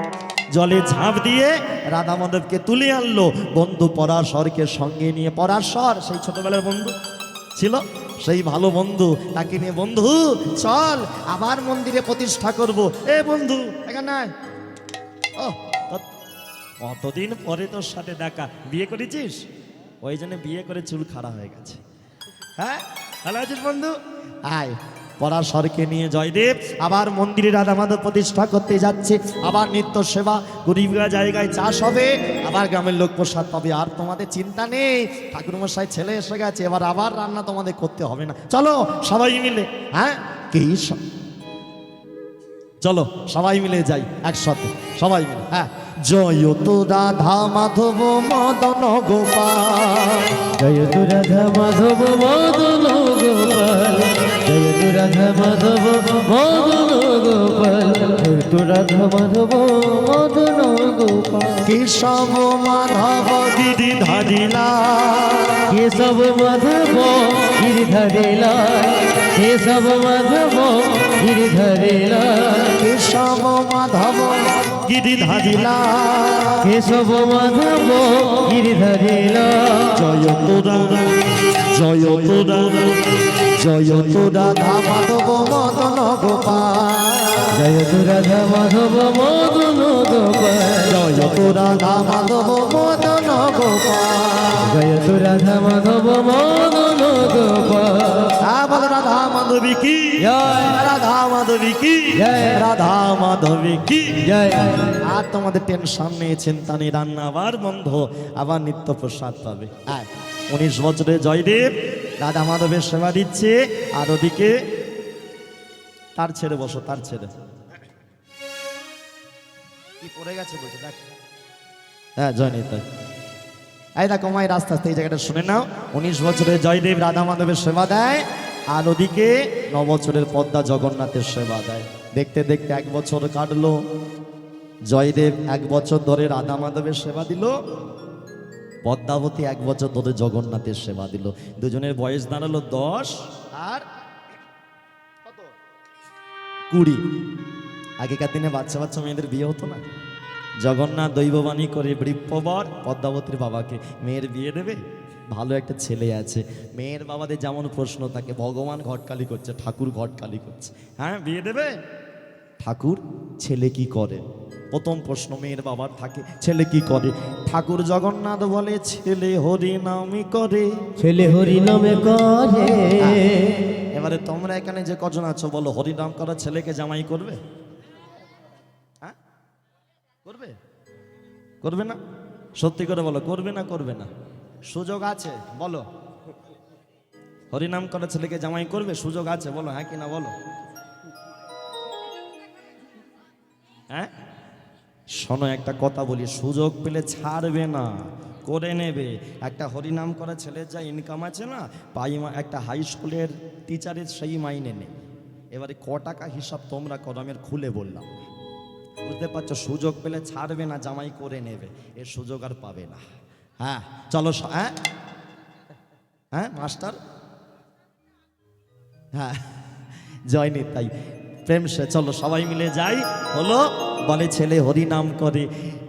জলে ঝাঁপ দিয়ে রাধা মাধবকে তুলে আনলো। বন্ধু পরাশরকে সঙ্গে নিয়ে, পরাশর সেই ছোটবেলার বন্ধু ছিল, সেই ভালো বন্ধু, তাকে নিয়ে, বন্ধু চল আবার মন্দিরে প্রতিষ্ঠা করব। এ বন্ধু এখানে আয়। ও কতদিন পরে তোর সাথে দেখা, বিয়ে করেছিস? ওই জন্য বিয়ে করে চুল খাড়া হয়ে গেছে। হ্যাঁ ভালো আছিস বন্ধু? আয়। পরাশরকে নিয়ে জয়দেব আবার মন্দিরে রাধা মাধব প্রতিষ্ঠা করতে যাচ্ছে। আবার নিত্য সেবা, গরিবরা জায়গায় চাষ হবে, আবার গ্রামের লোক প্রসাদ পাবে। আর তোমাদের চিন্তা নেই, ঠাকুরমশাই ছেলে এসে গেছে, এবার আবার রান্না তোমাদের করতে হবে না। চলো সবাই মিলে, হ্যাঁ কি চলো সবাই মিলে যাই একসাথে, সবাই মিলে। হ্যাঁ, জয় তো রাধা মাধব মদন গোপাল, জয় তু রাধা মাধব মদন গোপাল, জয় তু রাধা মাধব মদন গোপাল, জয় তু রাধা মাধব মদন গোপাল। কেশব মাধব গিরিধারিলা, কেশব মাধব গিরিধারিলা, কেশব মাধব গিরিধারিলা, কেশব মাধব গিরিধারিলা, কেশব মাধব গিরিধারিলা। জয় তোরা জয় তোরা জয় তো রাধা মাধব মদন গোপাল, জয় তু রাধা মাধব মদন গোপাল, জয় তো রাধা মাধব মদন গোপাল, জয় তু রাধা মাধব মদন গোপাল। বল রাধা মাধবী কি জয়, রাধা মাধবী কি জয়, রাধা মাধবী কি জয়। আর তোমাদের টেনশন নেই, চিন্তা নেই, রান্না আবার বন্ধ, আবার নিত্য প্রসাদ পাবে। 19 বছরে জয়দেব রাধা মাধবের সেবা দিচ্ছে, আর ওদিকে তার ছেড়ে বসো, তার ছেড়ে কি পড়ে গেছে বলছে দেখ। হ্যাঁ জয় নিতাই, এই দেখো মায়ের আস্তে আস্তে এই জায়গাটা শুনে নাও। 19 বছরে জয়দেব রাধা মাধবের সেবা দেয়, আর ওদিকে 9 বছরের পদ্মা জগন্নাথের সেবা দেয়। দেখতে দেখতে 1 বছর কাটলো, জয়দেব 1 বছর ধরে রাধা মাধবের সেবা দিল, পদ্মাবতী 1 বছর ধরে জগন্নাথের সেবা দিল। দুজনের বয়স দাঁড়ালো 10 আর 20। আগেকার দিনে বাচ্চা বাচ্চা মেয়েদের বিয়ে হতো না। জগন্নাথ দৈববাণী করে বৃপ্পবর পদ্মাবতীর বাবাকে মেয়ের বিয়ে দেবে, ভালো একটা ছেলে আছে। মেয়ের বাবাদের যেমন প্রশ্ন থাকে, ভগবান ঘটকালি করছে, ঠাকুর ঘটকালি করছে, হ্যাঁ বিয়ে দেবে? ঠাকুর ছেলে কি করে? প্রথম প্রশ্ন মেয়ের বাবার থাকে, ছেলে কি করে? ঠাকুর জগন্নাথ বলে ছেলে হরি নামই করে। ছেলে হরি নামে করে। এবারে তোমরা এখানে যে কজন আছো বলো, হরিনাম করা ছেলেকে জামাই করবে? হ্যাঁ করবে? করবে না? সত্যি করে বলো, করবে না করবে না? সুযোগ আছে বলো, হরিনাম করা ছেলেকে জামাই করবে? সুযোগ আছে বলো, হ্যাঁ কি না বলো? হ্যাঁ শোনো, একটা কথা বলি, সুযোগ পেলে ছাড়বে না, করে নেবে। একটা হরিনাম করা ছেলের যা ইনকাম আছে না, একটা হাই স্কুলের টিচারের সেই মাইনে নেই। এবারে ক টাকা হিসাব তোমরা করো, আমি আর খুলে বললাম, বুঝতে পারছো? সুযোগ পেলে ছাড়বে না, জামাই করে নেবে, এর সুযোগ আর পাবে না। হ্যাঁ চলো, হ্যাঁ হ্যাঁ মাস্টার, হ্যাঁ জয়নি তাই প্রেম সে, চলো সবাই মিলে যাই। হলো বলে ছেলে হরি নাম করে,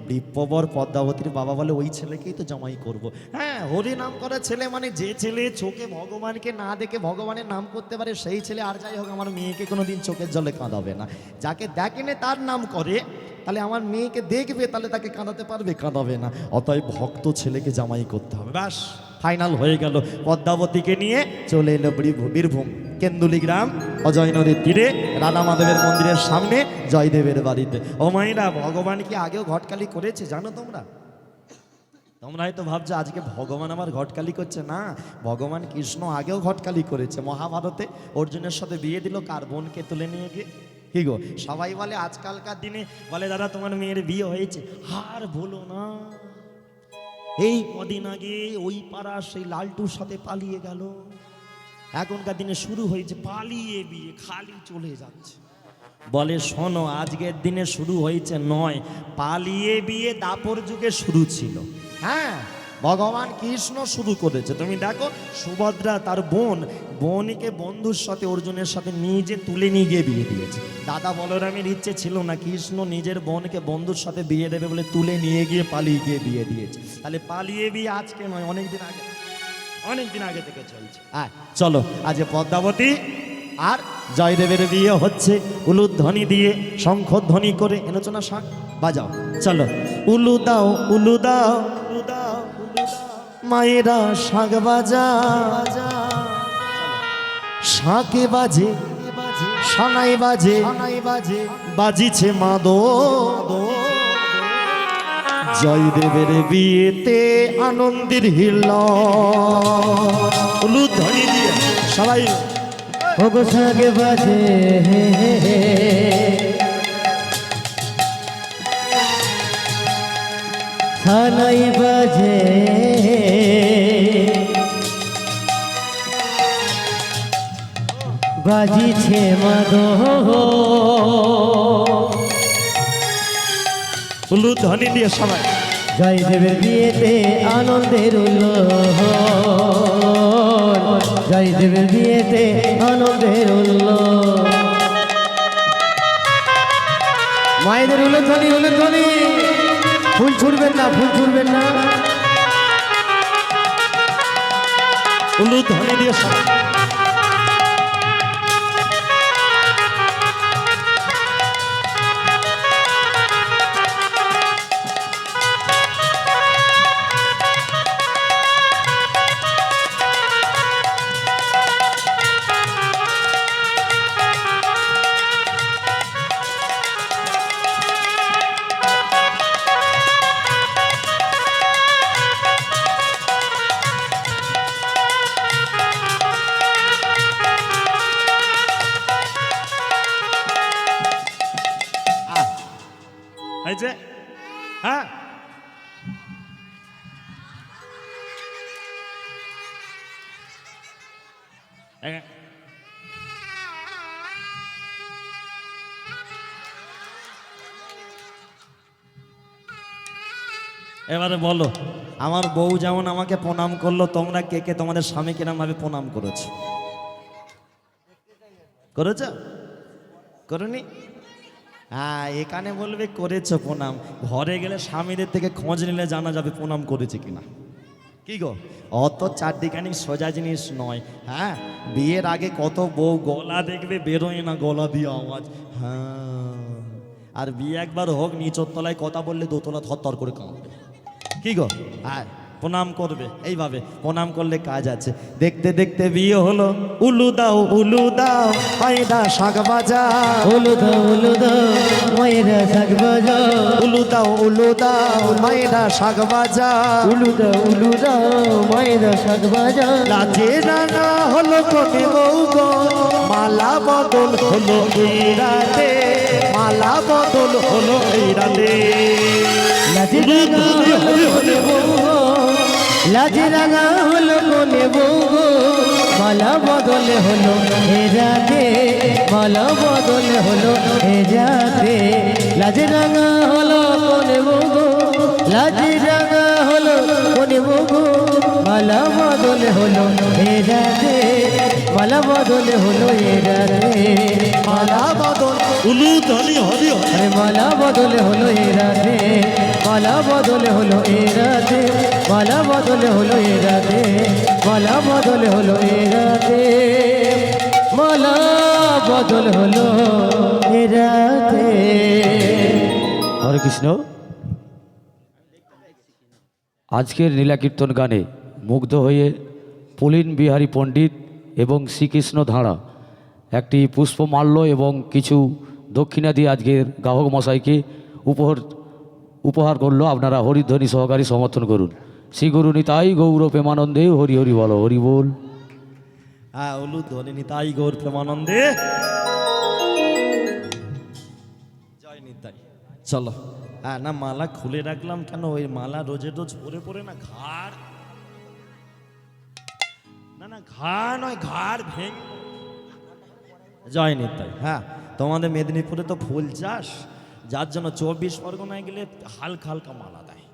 বিপ্রবর পদ্মাবতীর বাবা বলে ওই ছেলেকেই তো জামাই করব। হ্যাঁ হরি নাম করা ছেলে মানে যে ছেলে চোখে ভগবানকে না দেখে ভগবানের নাম করতে পারে সেই ছেলে। আর যাই হোক, আমার মেয়েকে কোনোদিন চোখের জলে কাঁদাবে না। যাকে দেখেনে তার নাম করে, তাহলে আমার মেয়েকে দেখবে, তাহলে তাকে কাঁদাতে পারবে? কাঁদাবে না। অতএব ভক্ত ছেলেকে জামাই করতে হবে। ব্যাস ফাইনাল হয়ে গেল। পদ্মাবতীকে নিয়ে চলে এলো বীরভূম কেন্দুলি গ্রাম, অজয় নদীর তীরে, রাধা মাধবের মন্দিরের সামনে, জয়দেবের বাড়িতে। ও মাইরা, ভগবান কি আগেও ঘটকালি করেছে জানো তোমরা? তোমরা হয়তো ভাবছো আজকে ভগবান আমার ঘটকালি করছে। না, ভগবান কৃষ্ণ আগেও ঘটকালি করেছে। মহাভারতে অর্জুনের সাথে বিয়ে দিল কার? বোনকে তুলে নিয়ে গিয়ে। কি গো, সবাই বলে আজকালকার দিনে বলে দাদা তোমার মেয়ের বিয়ে হয়েছে, আর বলো না, এই কদিন আগে ওই পাড়া সেই লালটুর সাথে পালিয়ে গেল। এখনকার দিনে শুরু হয়েছে পালিয়ে বিয়ে, খালি চলে যাচ্ছে। বলে শোনো, আজকের দিনে শুরু হয়েছে নয়, পালিয়ে বিয়ে দাপর যুগে শুরু ছিল। হ্যাঁ, ভগবান কৃষ্ণ শুরু করেছে। তুমি দেখো, সুভদ্রা তার বোনকে বন্ধুর সাথে অর্জুনের সাথে নিজে তুলে নিয়ে গিয়ে বিয়ে দিয়েছে। দাদা বলরামের ইচ্ছে ছিল না কৃষ্ণ নিজের বোনকে বন্ধুর সাথে বিয়ে দেবে বলে তুলে নিয়ে গিয়ে পালিয়ে গিয়ে বিয়ে দিয়েছে। তাহলে পালিয়ে বিয়ে আজকে নয়, অনেকদিন আগে থেকে চলছে। চলো, আজ পদ্মাবতী আর জয়দেবের বিয়ে হচ্ছে। উলুধ্বনি দিয়ে, শঙ্খধ্বনি করে, এনেছো না শাঁখ? বাজাও, চলো। উলু দাও, উলু দাও, উলু দাও, উলু দাও, মায়েরা শাঁখ বাজা, শাঁখে বাজে, সানাই বাজে, বাজিছে মাদক। জয়দেবের বিয়েতে আনন্দের হিল্লোল। উলুধ্বনি দিয়ে সবাই ওগো শাঁখ বাজে, সানাই বাজে, বাজিছে মাদক। উলুধ্বনি দিয়ে সবাই। জয়দেবের বিয়েতে আনন্দের উল্লাস, জয়দেবের বিয়েতে আনন্দের উল্লাস। মায়েদের উলুধ্বনি, উলুধ্বনি, ফুল ছুড়বেন না, ফুল ছুড়বেন না। উলুধ্বনি দিয়ে সবাই। হয়েছে? হ্যাঁ, এবারে বলো, আমার বউ যেমন আমাকে প্রণাম করলো, তোমরা কে কে তোমাদের স্বামী কিরম ভাবে প্রণাম করেছো? করেছ? করনি? হ্যাঁ, এখানে বলবে করেছো প্রণাম, ঘরে গেলে স্বামীদের থেকে খোঁজ নিলে জানা যাবে প্রণাম করেছে কিনা। কি গো, অত চারদিকানি সোজা জিনিস নয়। হ্যাঁ, বিয়ের আগে কত বউ গলা দেখবে বেরোয় না, গলা দিয়ে আওয়াজ। হ্যাঁ, আর বিয়ে একবার হোক, নিচের তলায় কথা বললে দোতলা থরথর করে কাঁপবে। কি গো, হ্যাঁ, প্রণাম করবে এইভাবে, প্রণাম করলে কাজ আছে। দেখতে দেখতে বিয়ে হলো, উলু দাও পায়দা শাক ভাজা, উলু দাও মায়েরা শাক ভাজা, উলু দাও পায়দা শাক ভাজা, উলু দাও মায়েরা শাক ভাজা। লাজে রাঙা হলো কনে বউ গো, মালা বদল হলো এই রাতে, মালা বদল হলো এই রাতে। লাজে রাঙা হলো কোনে বউ গো, লাজে রাঙা হলো কোনে বউ গো, মালা বদল হলো এ রাতে, মালা বদল হলো এ রাতে। লাজে রাঙা হলো কোনে বউ গো, লাজে রাঙা হলো কোনে বউ গো, মালা বদল হলো এ রাতে, মালা বদল হলো এ রাতে। মালা বদল উলু ধনি হরি হরি, আরে মালা বদল হলো এ রাতে, মালা বদল হলো এ রাতে, মালা বদল হলো এ রাতে, মালা বদল হলো এ রাতে, মালা বদল হলো এ রাতে। হরে কৃষ্ণ। আজকের নীলাকীর্তন গানে মুগ্ধ হয়ে পুলিন বিহারী পণ্ডিত এবং শ্রীকৃষ্ণ ধারা একটি পুষ্পমাল্য এবং কিছু দক্ষিণা দিয়ে আজকের গাহক মশাইকে উপহার করলো। আপনারা হরিধ্বনি সহকারী সমর্থন করুন। শ্রী গুরু নিতাই গৌর প্রেমানন্দে হরি হরি বলো, হরি বল। হ্যাঁ, উলু ধনি নিতাই গৌর প্রেমানন্দে জয় নিতাই। চলো। হ্যাঁ, না মালা খুলে রাখলাম কেন, ওই মালা রোজে রোজ পরে পরে না ঘাড়, না ঘাড় নয়, ঘাড় ভেঙে। জয় নিতাই। হ্যাঁ, তোমাদের মেদিনীপুরে তো ফুল চাষ, যার জন্য 24 পরগনায় গেলে হালকা হালকা মালা দেয়,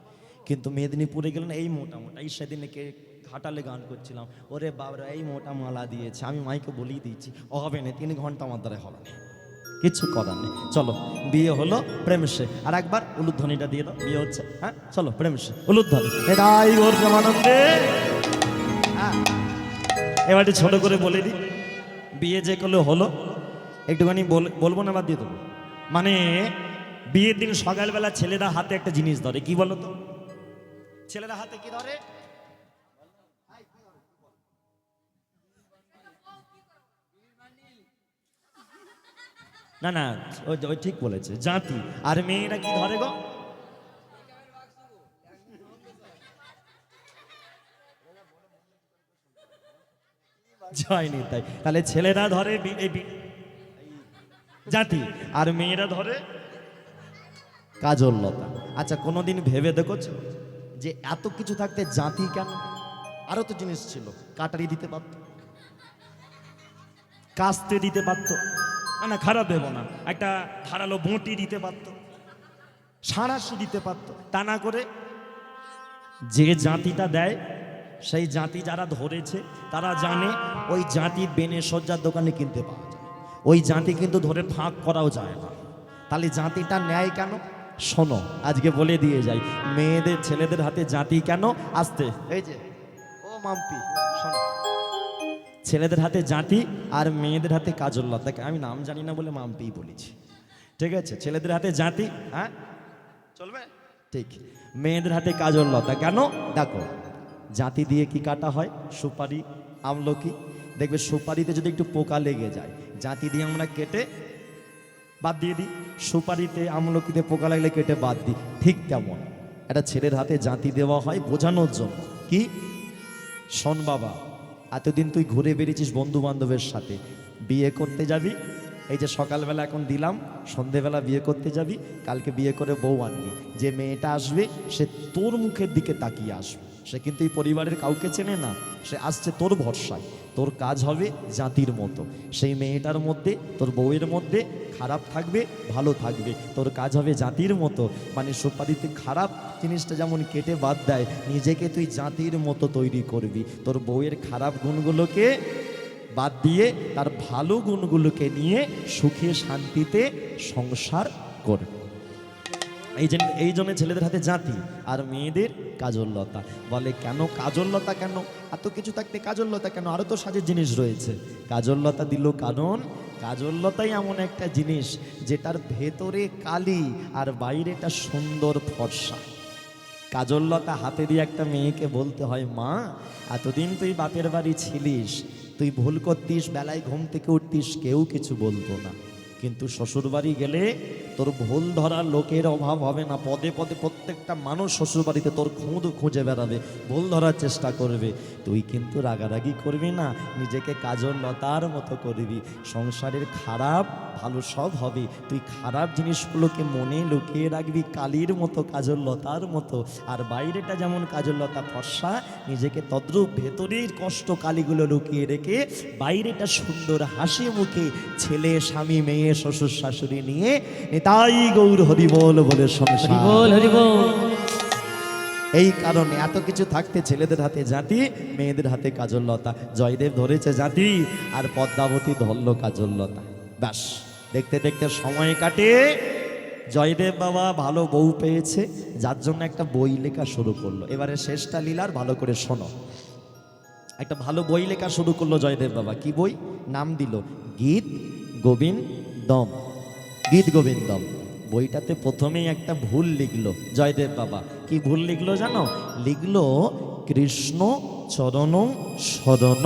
কিন্তু মেদিনীপুরে গেলে না এই মোটা মোটা। এই সেদিনকে ঘাটালে গান করছিলাম, ওরে বাবরা এই মোটা মালা দিয়েছে। আমি মাইকে বলেই দিয়েছি, হবে না, 3 ঘন্টা আমার দ্বারা হবে না, কিচ্ছু করার নেই। চলো, বিয়ে হলো প্রেমসে। আর একবার উলুধ্বনিটা দিয়ে দাও, বিয়ে হচ্ছে। হ্যাঁ, চলো প্রেমসে উলুধ্বনি এটাই ওর প্রেমানন্দে। হ্যাঁ, এবারটি ছোট করে বলে দিই, বিয়ে যে করলে হলো, একটুখানি বলবো না, বাদ দিয়ে দেবো। মানে বিয়ের দিন সকালবেলা ছেলেরা হাতে একটা জিনিস ধরে, কি বলো তো? ছেলেরা হাতে কি ধরে? না না, ওই ঠিক বলেছে, জাতি। আর মেয়েরা কি ধরে গো? জয়নি তাই। তাহলে ছেলেরা ধরে জাতি, আর মেয়েরা ধরে কাজল লতা। আচ্ছা, কোনোদিন ভেবে দেখেছো যে এত কিছু থাকতে জাতি কেন? আরো তো জিনিস ছিল, কাটারি দিতে পারত, কাস্তে দিতে পারতো, না খারাপ ভেবো না, একটা ধারালো বঁটি দিতে পারতো, সাঁড়াশি দিতে পারতো। তা না করে যে জাতিটা দেয়, সেই জাতি যারা ধরেছে তারা জানে ওই জাতি বেনে সজ্জার দোকানে কিনতে পাওয়া যায়, ওই জাতি কিন্তু ধরে ফাঁক করাও যায় না। তাহলে জাতিটা নেয় কেন? শোনো, আজকে বলে দিয়ে যাই, মেয়েদের ছেলেদের হাতে জাতি কেন আসতে। এই যে ও মাম্পি, শোনো, ছেলেদের হাতে জাতি আর মেয়েদের হাতে কাজল লতা। আমি নাম জানি না বলে মাম্পিই বলেছি, ঠিক আছে? ছেলেদের হাতে জাতি, হ্যাঁ চলবে, ঠিক। মেয়েদের হাতে কাজল লতা কেন? দেখো, জাতি দিয়ে কি কাটা হয়? সুপারি, আমলকি। দেখবে সুপারিতে যদি একটু পোকা লেগে যায়, জাতি দিয়ে আমরা কেটে বাদ দিয়ে দিই, সুপারিতে আমলকিতে পোকা লাগলে কেটে বাদ দিই। ঠিক তেমন একটা ছেলের হাতে জাতি দেওয়া হয় বোঝানোর জন্য। কি? শোন বাবা, এতদিন তুই ঘুরে বেরিয়েছিস বন্ধু বান্ধবের সাথে, বিয়ে করতে যাবি, এই যে সকালবেলা এখন দিলাম, সন্ধেবেলা বিয়ে করতে যাবি, কালকে বিয়ে করে বউ আনবি, যে মেয়েটা আসবে সে তোর মুখের দিকে তাকিয়ে আসবে, সে কিন্তু এই পরিবারের কাউকে চেনে না, সে আসছে তোর ভরসায়। তোর কাজ হবে জাতির মতো। সেই মেয়েটার মধ্যে, তোর বউয়ের মধ্যে খারাপ থাকবে, ভালো থাকবে, তোর কাজ হবে জাতির মতো। মানে সুপারিতে খারাপ জিনিসটা যেমন কেটে বাদ দেয়, নিজেকে তুই জাতির মতো তৈরি করবি। তোর বউয়ের খারাপ গুণগুলোকে বাদ দিয়ে তার ভালো গুণগুলোকে নিয়ে সুখে শান্তিতে সংসার করবে। এই জন্য ছেলেদের হাতে জাতি আর মেয়েদের কাজললতা। বলে কেন কাজললতা, কেন এত কিছু থাকতে কাজললতা কেন? আরও তো সাজের জিনিস রয়েছে। কাজললতা দিল কারণ কাজললতাই এমন একটা জিনিস যেটার ভেতরে কালি আর বাইরেটা সুন্দর ফর্সা। কাজললতা হাতে দিয়ে একটা মেয়েকে বলতে হয়, মা এতদিন তুই বাপের বাড়ি ছিলিস, তুই ভুল করতিস, বেলায় ঘুম থেকে উঠতিস, কেউ কিছু বলতো না। কিন্তু শ্বশুরবাড়ি গেলে তোর ভুল ধরার লোকের অভাব হবে না। পদে পদে প্রত্যেকটা মানুষ শ্বশুরবাড়িতে তোর খুঁদ খুঁজে বেড়াবে, ভুল ধরার চেষ্টা করবে। তুই কিন্তু রাগারাগি করবি না, নিজেকে কাজললতার মতো করবি। সংসারের খারাপ ভালো সব হবে। তুই খারাপ জিনিসগুলোকে মনে লুকিয়ে রাখবি কালির মতো, কাজললতার মতো। আর বাইরেটা যেমন কাজললতা ফর্সা, নিজেকে তদ্রূপ ভেতরের কষ্ট কালিগুলো লুকিয়ে রেখে বাইরেটা সুন্দর হাসি মুখে ছেলে স্বামী মেয়ে শ্বশুর শাশুড়ি নিয়ে নিতাই গৌর হরিবল বলে সংসার। হরিবল হরিবল। এই কারণে এত কিছু থাকতে ছেলেদের হাতে জাতি, মেয়েদের হাতে কাজললতা। জয়দেব ধরেছে জাতি আর পদ্মাবতী ধরল কাজললতা। ব্যাস দেখতে দেখতে সময় কাটে। জয়দেব বাবা ভালো বউ পেয়েছে, যার জন্য একটা বই লেখা শুরু করলো। এবারে শেষটা লীলার ভালো করে শোনো। একটা ভালো বই লেখা শুরু করলো জয়দেব বাবা। কি বই? নাম দিল গীত গোবিন্দম। গীত গোবিন্দম। বইটাতে প্রথমেই একটা ভুল লিখলো জয়দেব বাবা। কি ভুল লিখলো জানো? লিখলো কৃষ্ণ চরণ শরণ।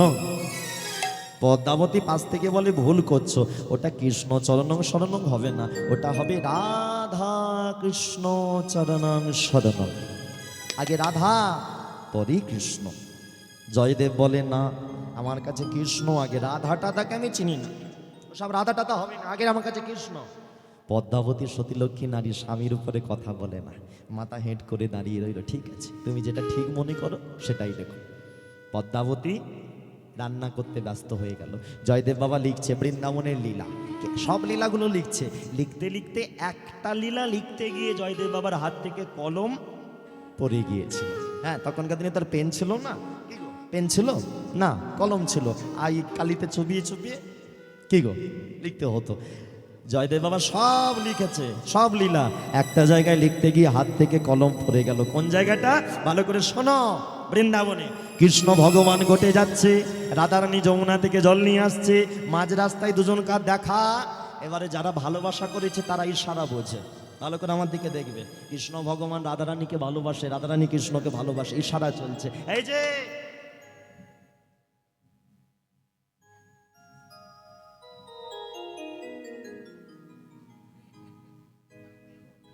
পদ্মাবতী পাশ থেকে বলে ভুল করছো, ওটা কৃষ্ণ চরণ শরণ হবে না, ওটা হবে রাধা কৃষ্ণ চরণ শরণ। আগে রাধা পরে কৃষ্ণ। জয়দেব বলে না, আমার কাছে কৃষ্ণ আগে, রাধাটা তাকে আমি চিনি না, সব রাধা টাধা হবে না, আগে আমার কাছে কৃষ্ণ। পদ্মাবতী সতীলক্ষ্মী নারী স্বামীর উপরে কথা বলে না, মাথা হেঁট করে দাঁড়িয়ে রইল। ঠিক আছে, তুমি যেটা ঠিক মনে করো সেটাই দেখো। পদ্মাবতী রান্না করতে ব্যস্ত হয়ে গেল। জয়দেব বাবা লিখছে বৃন্দাবনের লীলা, সব লীলাগুলো লিখছে। লিখতে লিখতে একটা লীলা লিখতে গিয়ে জয়দেব বাবার হাত থেকে কলম পড়ে গিয়েছিল। হ্যাঁ, তখনকার দিনে তার পেন ছিল না। পেন ছিল না, কলম ছিল। আই কালিতে চুবিয়ে চুবিয়ে কি গো লিখতে হতো। জয়দেব বাবা সব লিখেছে, সব লীলা। একটা জায়গায় লিখতে গিয়ে হাত থেকে কলম পড়ে গেল। কোন জায়গাটা? ভালো করে শোনো। বৃন্দাবনে কৃষ্ণ ভগবান ঘটে যাচ্ছে, রাধারানী যমুনা থেকে জল নিয়ে আসছে, মাঝ রাস্তায় দুজনকার দেখা। এবারে যারা ভালোবাসা করেছে তারা ইশারা বোঝে। ভালো করে আমার দিকে দেখবে। কৃষ্ণ ভগবান রাধারানীকে ভালোবাসে, রাধারানী কৃষ্ণকে ভালোবাসে, ইশারা চলছে। এই যে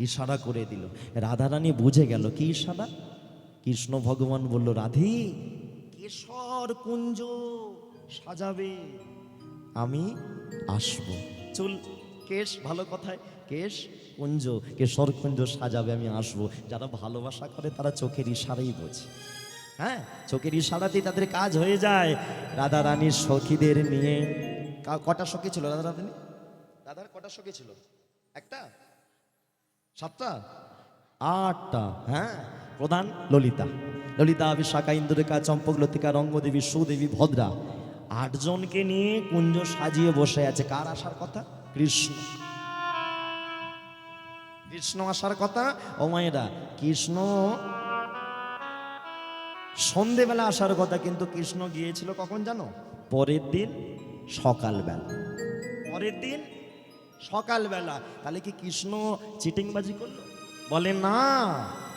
ইশারা করে দিল। রাধারানী বুঝে গেল কি ইশারা। কৃষ্ণ ভগবান বলল, রাধে কেশর কুঞ্জ সাজাবে, আমি আসবো। চুল কেশ, ভালো কথায় কেশ কুঞ্জ, কেশর কুঞ্জ সাজাবে, আমি আসবো। যারা ভালোবাসা করে তারা চোখের ইশারাই বোঝে। হ্যাঁ, চোখের ইশারাতেই তাদের কাজ হয়ে যায়। রাধা রানীর সখীদের নিয়ে, কটা সখী ছিল রাধা রানী? রাধার কটা সখী ছিল? একটা, সাতটা, আটটা। হ্যাঁ, প্রধান ললিতা, ললিতা, বিশাখা, ইন্দুরেখা, চম্পক, লতিকা, রঙ্গদেবী, সুদেবী, ভদ্রা। 8 জনকে নিয়ে কুঞ্জ সাজিয়ে বসে আছে। কার আসার কথা? কৃষ্ণ। কৃষ্ণ আসার কথা। ও মায়েরা, কৃষ্ণ সন্ধেবেলা আসার কথা, কিন্তু কৃষ্ণ গিয়েছিল কখন জানো? পরের দিন সকালবেলা। পরের দিন সকালবেলা। তাহলে কি কৃষ্ণ চিটিংবাজি করলো? বলে না,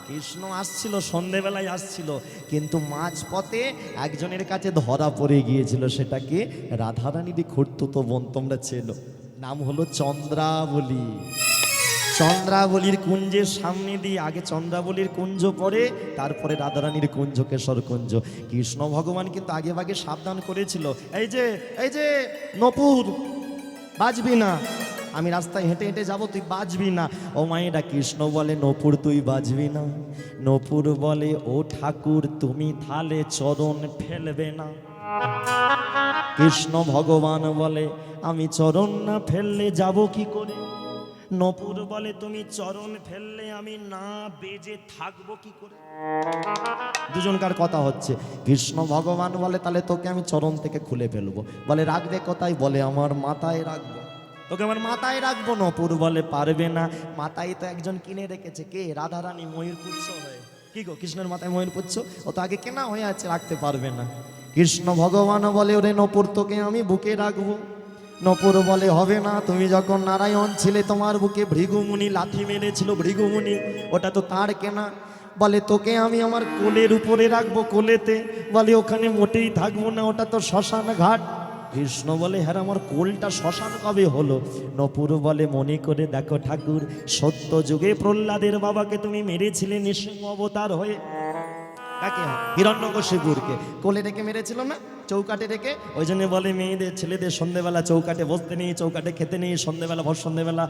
কৃষ্ণ আসছিল সন্ধেবেলায় আসছিল, কিন্তু মাঝপথে একজনের কাছে ধরা পড়ে গিয়েছিল। সেটাকে রাধারানীরই খুঁড়তুতো বোন, তোমরা চেনো, নাম হলো চন্দ্রাবলী। চন্দ্রাবলীর কুঞ্জের সামনে দিয়ে আগে চন্দ্রাবলীর কুঞ্জ পড়ে, তারপরে রাধারানীর কুঞ্জ, কেশর কুঞ্জ। কৃষ্ণ ভগবান কিন্তু আগে ভাগে সাবধান করেছিল, এই যে নপুর বাজবি না, আমি রাস্তায় হেঁটে হেঁটে যাব, তুই বাজবি না। ও মায়েরা, কৃষ্ণ বলে নপুর তুই বাজবি না। নপুর বলে ও ঠাকুর তুমি থালে চরণ ফেলবে না। কৃষ্ণ ভগবান বলে আমি চরণ না ফেললে যাব কি করে। নপুর বলে তুমি চরণ ফেললে আমি না বেজে থাকবো কি করে। দুজনকার কথা হচ্ছে। কৃষ্ণ ভগবান বলে তাহলে তোকে আমি চরণ থেকে খুলে ফেলবো। বলে রাখবে কোথায়, বলে আমার মাথায় রাখবো। তোকে আমার মাথায় রাখবো। নপুর বলে পারবে না, মাথায় তো একজন কিনে রেখেছে। কে? রাধারানী ময়ূরপুচ্ছ হয়ে। কি গো, কৃষ্ণের মাথায় ময়ূরপুচ্ছ? ও তো আগে কেনা হয়ে আছে, রাখতে পারবে না। কৃষ্ণ ভগবান বলে ওরে নপুর তোকে আমি বুকে রাখবো। নপুর বলে হবে না, তুমি যখন নারায়ণ ছিলে তোমার বুকে ভৃগুমুনি লাথি মেরেছিল, ভৃগুমুনি ওটা তো তার কেনা। বলে তোকে আমি আমার কোলের উপরে রাখবো, কোলেতে। বলে ওখানে মোটেই থাকবো না, ওটা তো শ্মশান ঘাট। কৃষ্ণ বলে হ্যাঁ আমার কোলটা শ্মশান কবে হলো। নপুর বলে মনে করে দেখো ঠাকুর, সত্য যুগে প্রহ্লাদের বাবাকে তুমি মেরেছিলে নৃসিংহ অবতার হয়ে। কাকে? হিরণ্যকশিপুরকে কোলে রেখে মেরেছিল না, চৌকাটে রেখে। ওই জন্য বলে মেয়েদের ছেলেদের সন্ধ্যেবেলা চৌকাটে বসতে নেই, চৌকাটে খেতে নেই, সন্ধ্যেবেলা ভর সন্ধ্যেবেলা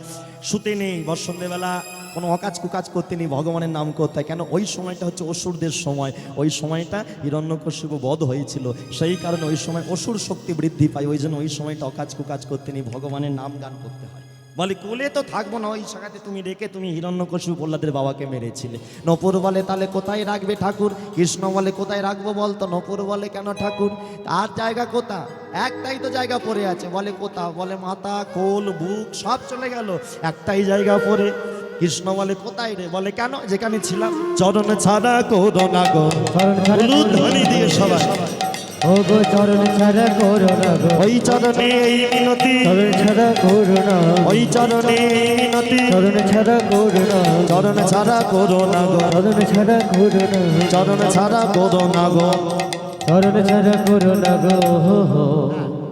শুতে নেই, ভর সন্ধ্যেবেলা কোনো অকাজ কুকাজ করতে নেই, ভগবানের নাম করতে হয়। কেন? ওই সময়টা হচ্ছে অসুরদের সময়, ওই সময়টা হিরণ্যকশিপু বধ হয়েছিল, সেই কারণে ওই সময় অসুর শক্তি বৃদ্ধি পায়। ওই জন্য ওই সময়টা অকাজ কুকাজ করতে নেই, ভগবানের নাম গান করতে হয়। বলে কোলে তো থাকবো না, ওই জায়গাতে তুমি রেখে তুমি হিরণ্যকশিপু প্রহ্লাদের বাবাকে মেরেছিলে। নপুর বলে তাহলে কোথায় রাখবে ঠাকুর? কৃষ্ণ বলে কোথায় রাখবো বলতো। নপুর বলে কেন ঠাকুর, আর জায়গা কোথা? একটাই তো জায়গা পড়ে আছে। বলে কোথা? বলে মাথা, কোল, বুক সব চলে গেল, একটাই জায়গা পড়ে। কৃষ্ণ বলে কোথায় রে? বলে কেন? যেখানে ছিলাম। চরণ ছাড়া করো না গো, চরণ ছাড়া হলুদ ধ্বনি দিয়ে সবাই। ও গো চরণ ছাড়া করো না গো, ওই চরণে এই মিনতি, চরণ ছাড়া করো না, ওই চরণে এই মিনতি। চরণ ছাড়া করো না, চরণ ছাড়া করো না গো, চরণ ছাড়া করো না, চরণ ছাড়া করো না গো, চরণ ছাড়া করো না গো, হো হো।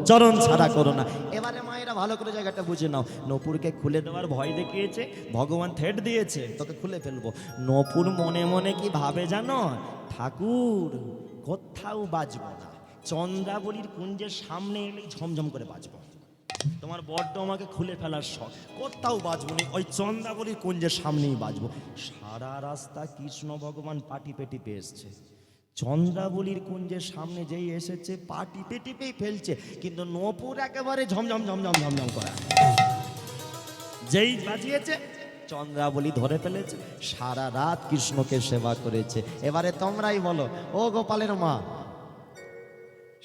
চরণ ছাড়া করো না। এবারে মায়েরা ভালো করে জায়গাটা বুঝে নাও। নপুরকে খুলে দেওয়ার ভয় দেখিয়েছে, ভগবান থ্রেট দিয়েছে তোকে খুলে ফেলবো। নপুর মনে মনে কি ভাবে জানো? ঠাকুর কোথাও বাজবো না, চন্দ্রাবলীর কুঞ্জের সামনে এলেই ঝমঝম করে বাজবো। তোমার বড্ড আমাকে খুলে ফেলার শখ, কোথাও বাজবো না, ওই চন্দ্রাবলীর কুঞ্জের সামনেই বাজবো। সারা রাস্তা কৃষ্ণ ভগবান পাটি পেটি পেয়েছে, চন্দ্রাবলীর কুঞ্জের সামনে যেই এসেছে পা টিপে টিপেই ফেলছে, কিন্তু নপুর একেবারে ঝমঝম ঝমঝম ঝমঝম করা। যেই বাজিয়েছে চন্দ্রাবলী ধরে ফেলেছে, সারা রাত কৃষ্ণকে সেবা করেছে। এবারে তোমরাই বলো, ও গোপালের মা,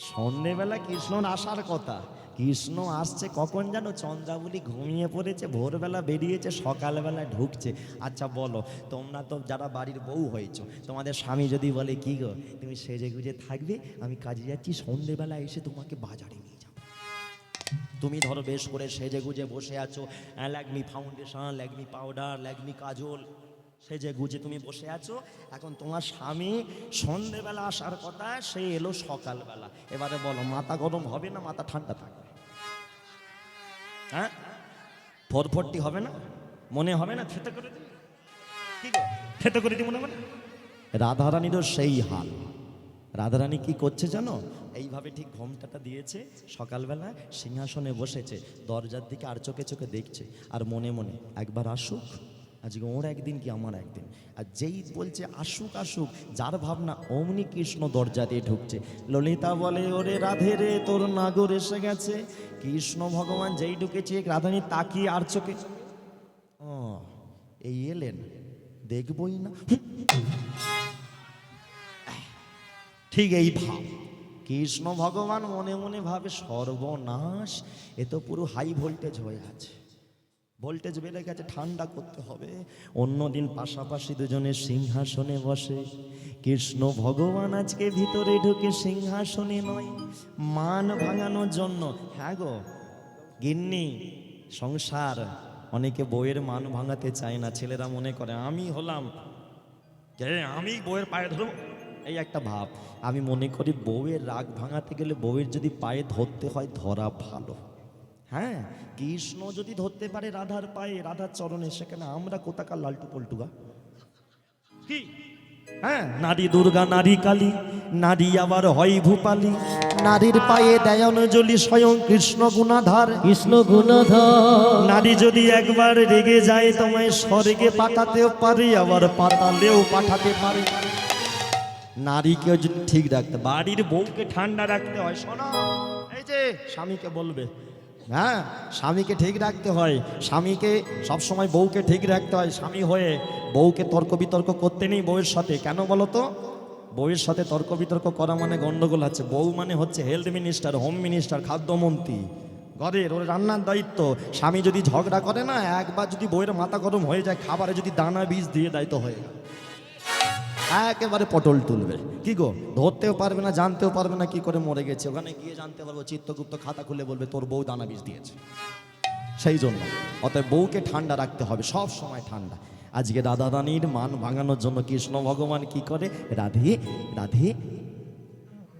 সন্ধেবেলা কৃষ্ণর আসার কথা, কৃষ্ণ আসছে কখন জানো? চন্দ্রাবলী ঘুমিয়ে পড়েছে, ভোরবেলা বেরিয়েছে, সকালবেলা ঢুকছে। আচ্ছা বলো, তোমরা তো যারা বাড়ির বউ হয়েছো, তোমাদের স্বামী যদি বলে কি গো তুমি সেজে গুজে থাকবে, আমি কাজে যাচ্ছি, সন্ধেবেলা এসে তোমাকে বাজারে নিয়ে যাবো। তুমি ধরো বেশ করে সেজে গুজে বসে আছো, ল্যাকমি ফাউন্ডেশন, ল্যাকমি পাউডার, ল্যাকমি কাজল সেজে গুজে তুমি বসে আছো। এখন তোমার স্বামী সন্ধেবেলা আসার কথা, সে এলো সকালবেলা। এবারে বলো মাথা গরম হবে না মাথা ঠান্ডা থাকবে? হ্যাঁ, ফোরফোরটি হবে না? মনে হবে না খেতে করে দিই? কি গো, খেতে করে দিই মনে হবে না? রাধারানীরও সেই হাল। রাধারানী কি করছে জানো? এইভাবে ঠিক ঘোমটাটা দিয়েছে, সকালবেলা সিংহাসনে বসেছে, দরজার দিকে আর চোখে চোখে দেখছে, আর মনে মনে একবার আসুক, আজকে ওর একদিন কি আমার একদিন। আর যেই বলছে আসুক আসুক, যার ভাবনা অমনি কৃষ্ণ দরজা দিয়ে ঢুকছে। ললিতা বলে ওরে রাধে রে তোর নাগর এসে গেছে। কৃষ্ণ ভগবান যেই ঢুকেছে, রাধারানী তাকিয়ে আর চোখে, ও এই এলেন, দেখবই না। ঠিক এই ভাব কৃষ্ণ ভগবান মনে মনে ভাবে সর্বনাশ, এ তো পুরো হাই ভোল্টেজ হয়ে আছে, ভোল্টেজ বেড়ে গেছে, ঠান্ডা করতে হবে। অন্যদিন পাশাপাশি দুজনে সিংহাসনে বসে, কৃষ্ণ ভগবান আজকে ভিতরে ঢুকে সিংহাসনে নয়, মান ভাঙানোর জন্য। হ্যাঁ গো গিন্নি, সংসার অনেকে বউয়ের মান ভাঙাতে চায় না, ছেলেরা মনে করে আমি হলাম কে, আমি বউয়ের পায়ে ধরব, এই একটা ভাব। আমি মনে করি বউয়ের রাগ ভাঙাতে গেলে বউয়ের যদি পায়ে ধরতে হয় ধরা ভালো। হ্যাঁ, কৃষ্ণ যদি ধরতে পারে রাধার পায়ে, রাধার চরণে, সেখানে আমরা কোথাকার লালটু পল্টুগা কি হ্যাঁ, নারী দুর্গা, নারী কালী, নারী আবার হয় ভূপালী, নারীর পায়ে দেয় অঞ্জলি স্বয়ং কৃষ্ণ গুণাধার। কৃষ্ণ গুণধর নারী যদি একবার রেগে যায় তোমায় স্বর্গে পাঠাতেও পারে, আবার পাতালেও পাঠাতে পারে। নারীকে যদি ঠিক রাখতে, বাড়ির বউকে ঠান্ডা রাখতে হয়। শোনো, এই যে স্বামীকে বলবে, হ্যাঁ স্বামীকে ঠিক রাখতে হয়, স্বামীকে সবসময় বউকে ঠিক রাখতে হয়। স্বামী হয়ে বউকে তর্ক বিতর্ক করতে নেই বউয়ের সাথে। কেন বলো তো? বউয়ের সাথে তর্ক বিতর্ক করা মানে গন্ডগোল আছে। বউ মানে হচ্ছে হেলথ মিনিস্টার, হোম মিনিস্টার, খাদ্যমন্ত্রী, ঘরের ওর রান্নার দায়িত্ব। স্বামী যদি ঝগড়া করে না, একবার যদি বউয়ের মাথা গরম হয়ে যায়, খাবারে যদি দানা বীজ দিয়ে দেয় তো হয়ে গেল, একেবারে পটল তুলবে। কি গো, ধরতেও পারবে না, জানতেও পারবে না কি করে মরে গেছে। ওখানে গিয়ে জানতে পারবো, চিত্তগুপ্ত খাতা খুলে বলবে তোর বউ দানা বীজ দিয়েছে। সেই জন্য অতএব বউকে ঠান্ডা রাখতে হবে, সব সময় ঠান্ডা। আজকে রাধা রানীর মান ভাঙানোর জন্য কৃষ্ণ ভগবান কি করে, রাধে রাধে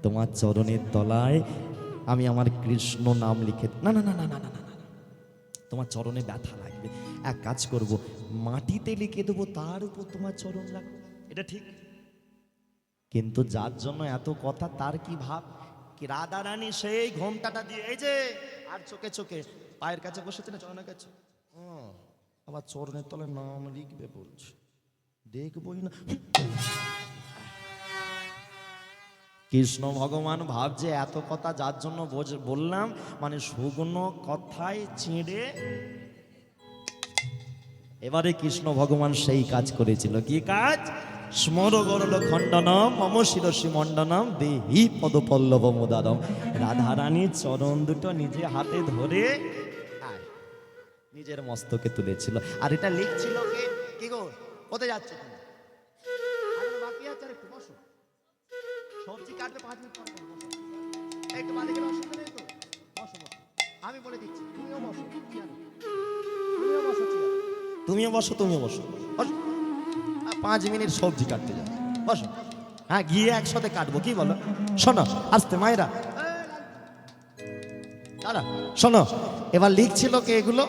তোমার চরণের তলায় আমি আমার কৃষ্ণ নাম লিখে, না না না না না না না না, তোমার চরণে ব্যথা লাগবে, এক কাজ করব, মাটিতে লিখে দেবো, তার উপর তোমার চরণ লাগবে। এটা ঠিক, কিন্তু যার জন্য এত কথা তার কি ভাব? কি রাধা রানী সেই ঘোমটাটা দিয়ে, এই যে আর চোখে চোখে পায়ের কাছে বসেছে না, চরণের কাছে, আবার চরণের তলে নাম লিখবে বলছে, দেখবই না। কৃষ্ণ ভগবান ভাবছে এত কথা যার জন্য বললাম, মানে শুকনো কথায় চিঁড়ে। এবারে কৃষ্ণ ভগবান সেই কাজ করেছিল। কি কাজ? স্মর গরল খণ্ডনম মম শিরসি মণ্ডনম দেহি পদ পল্লব মুদারম। রাধারানীর চরণ দুটো নিজে হাতে ধরে নিজের মস্তকে তুলেছিল। আর এটা লিখছিল কে? কি গো, কোথায় যাচ্ছে তুমি? এখনো বাকি আছে, একটু বসো, সবজি কাটবে 5 মিনিট পর বসো, একটু বাড়ি গেলে অসুবিধা নেই তো, বসো বসো, আমি বলে দিচ্ছি, তুমিও বসো, তুমিও বসো, তুমিও বসো, তুমিও বসো, বসো। 5 মিনিট সবজি কাটতে যাও, বসো। হ্যাঁ, গিয়ে একসাথে কাটবো, কি বলো? শোনো, আসতে মায়েরা, দাঁড়া, শোনো। এবার লিখছিল কে এগুলো?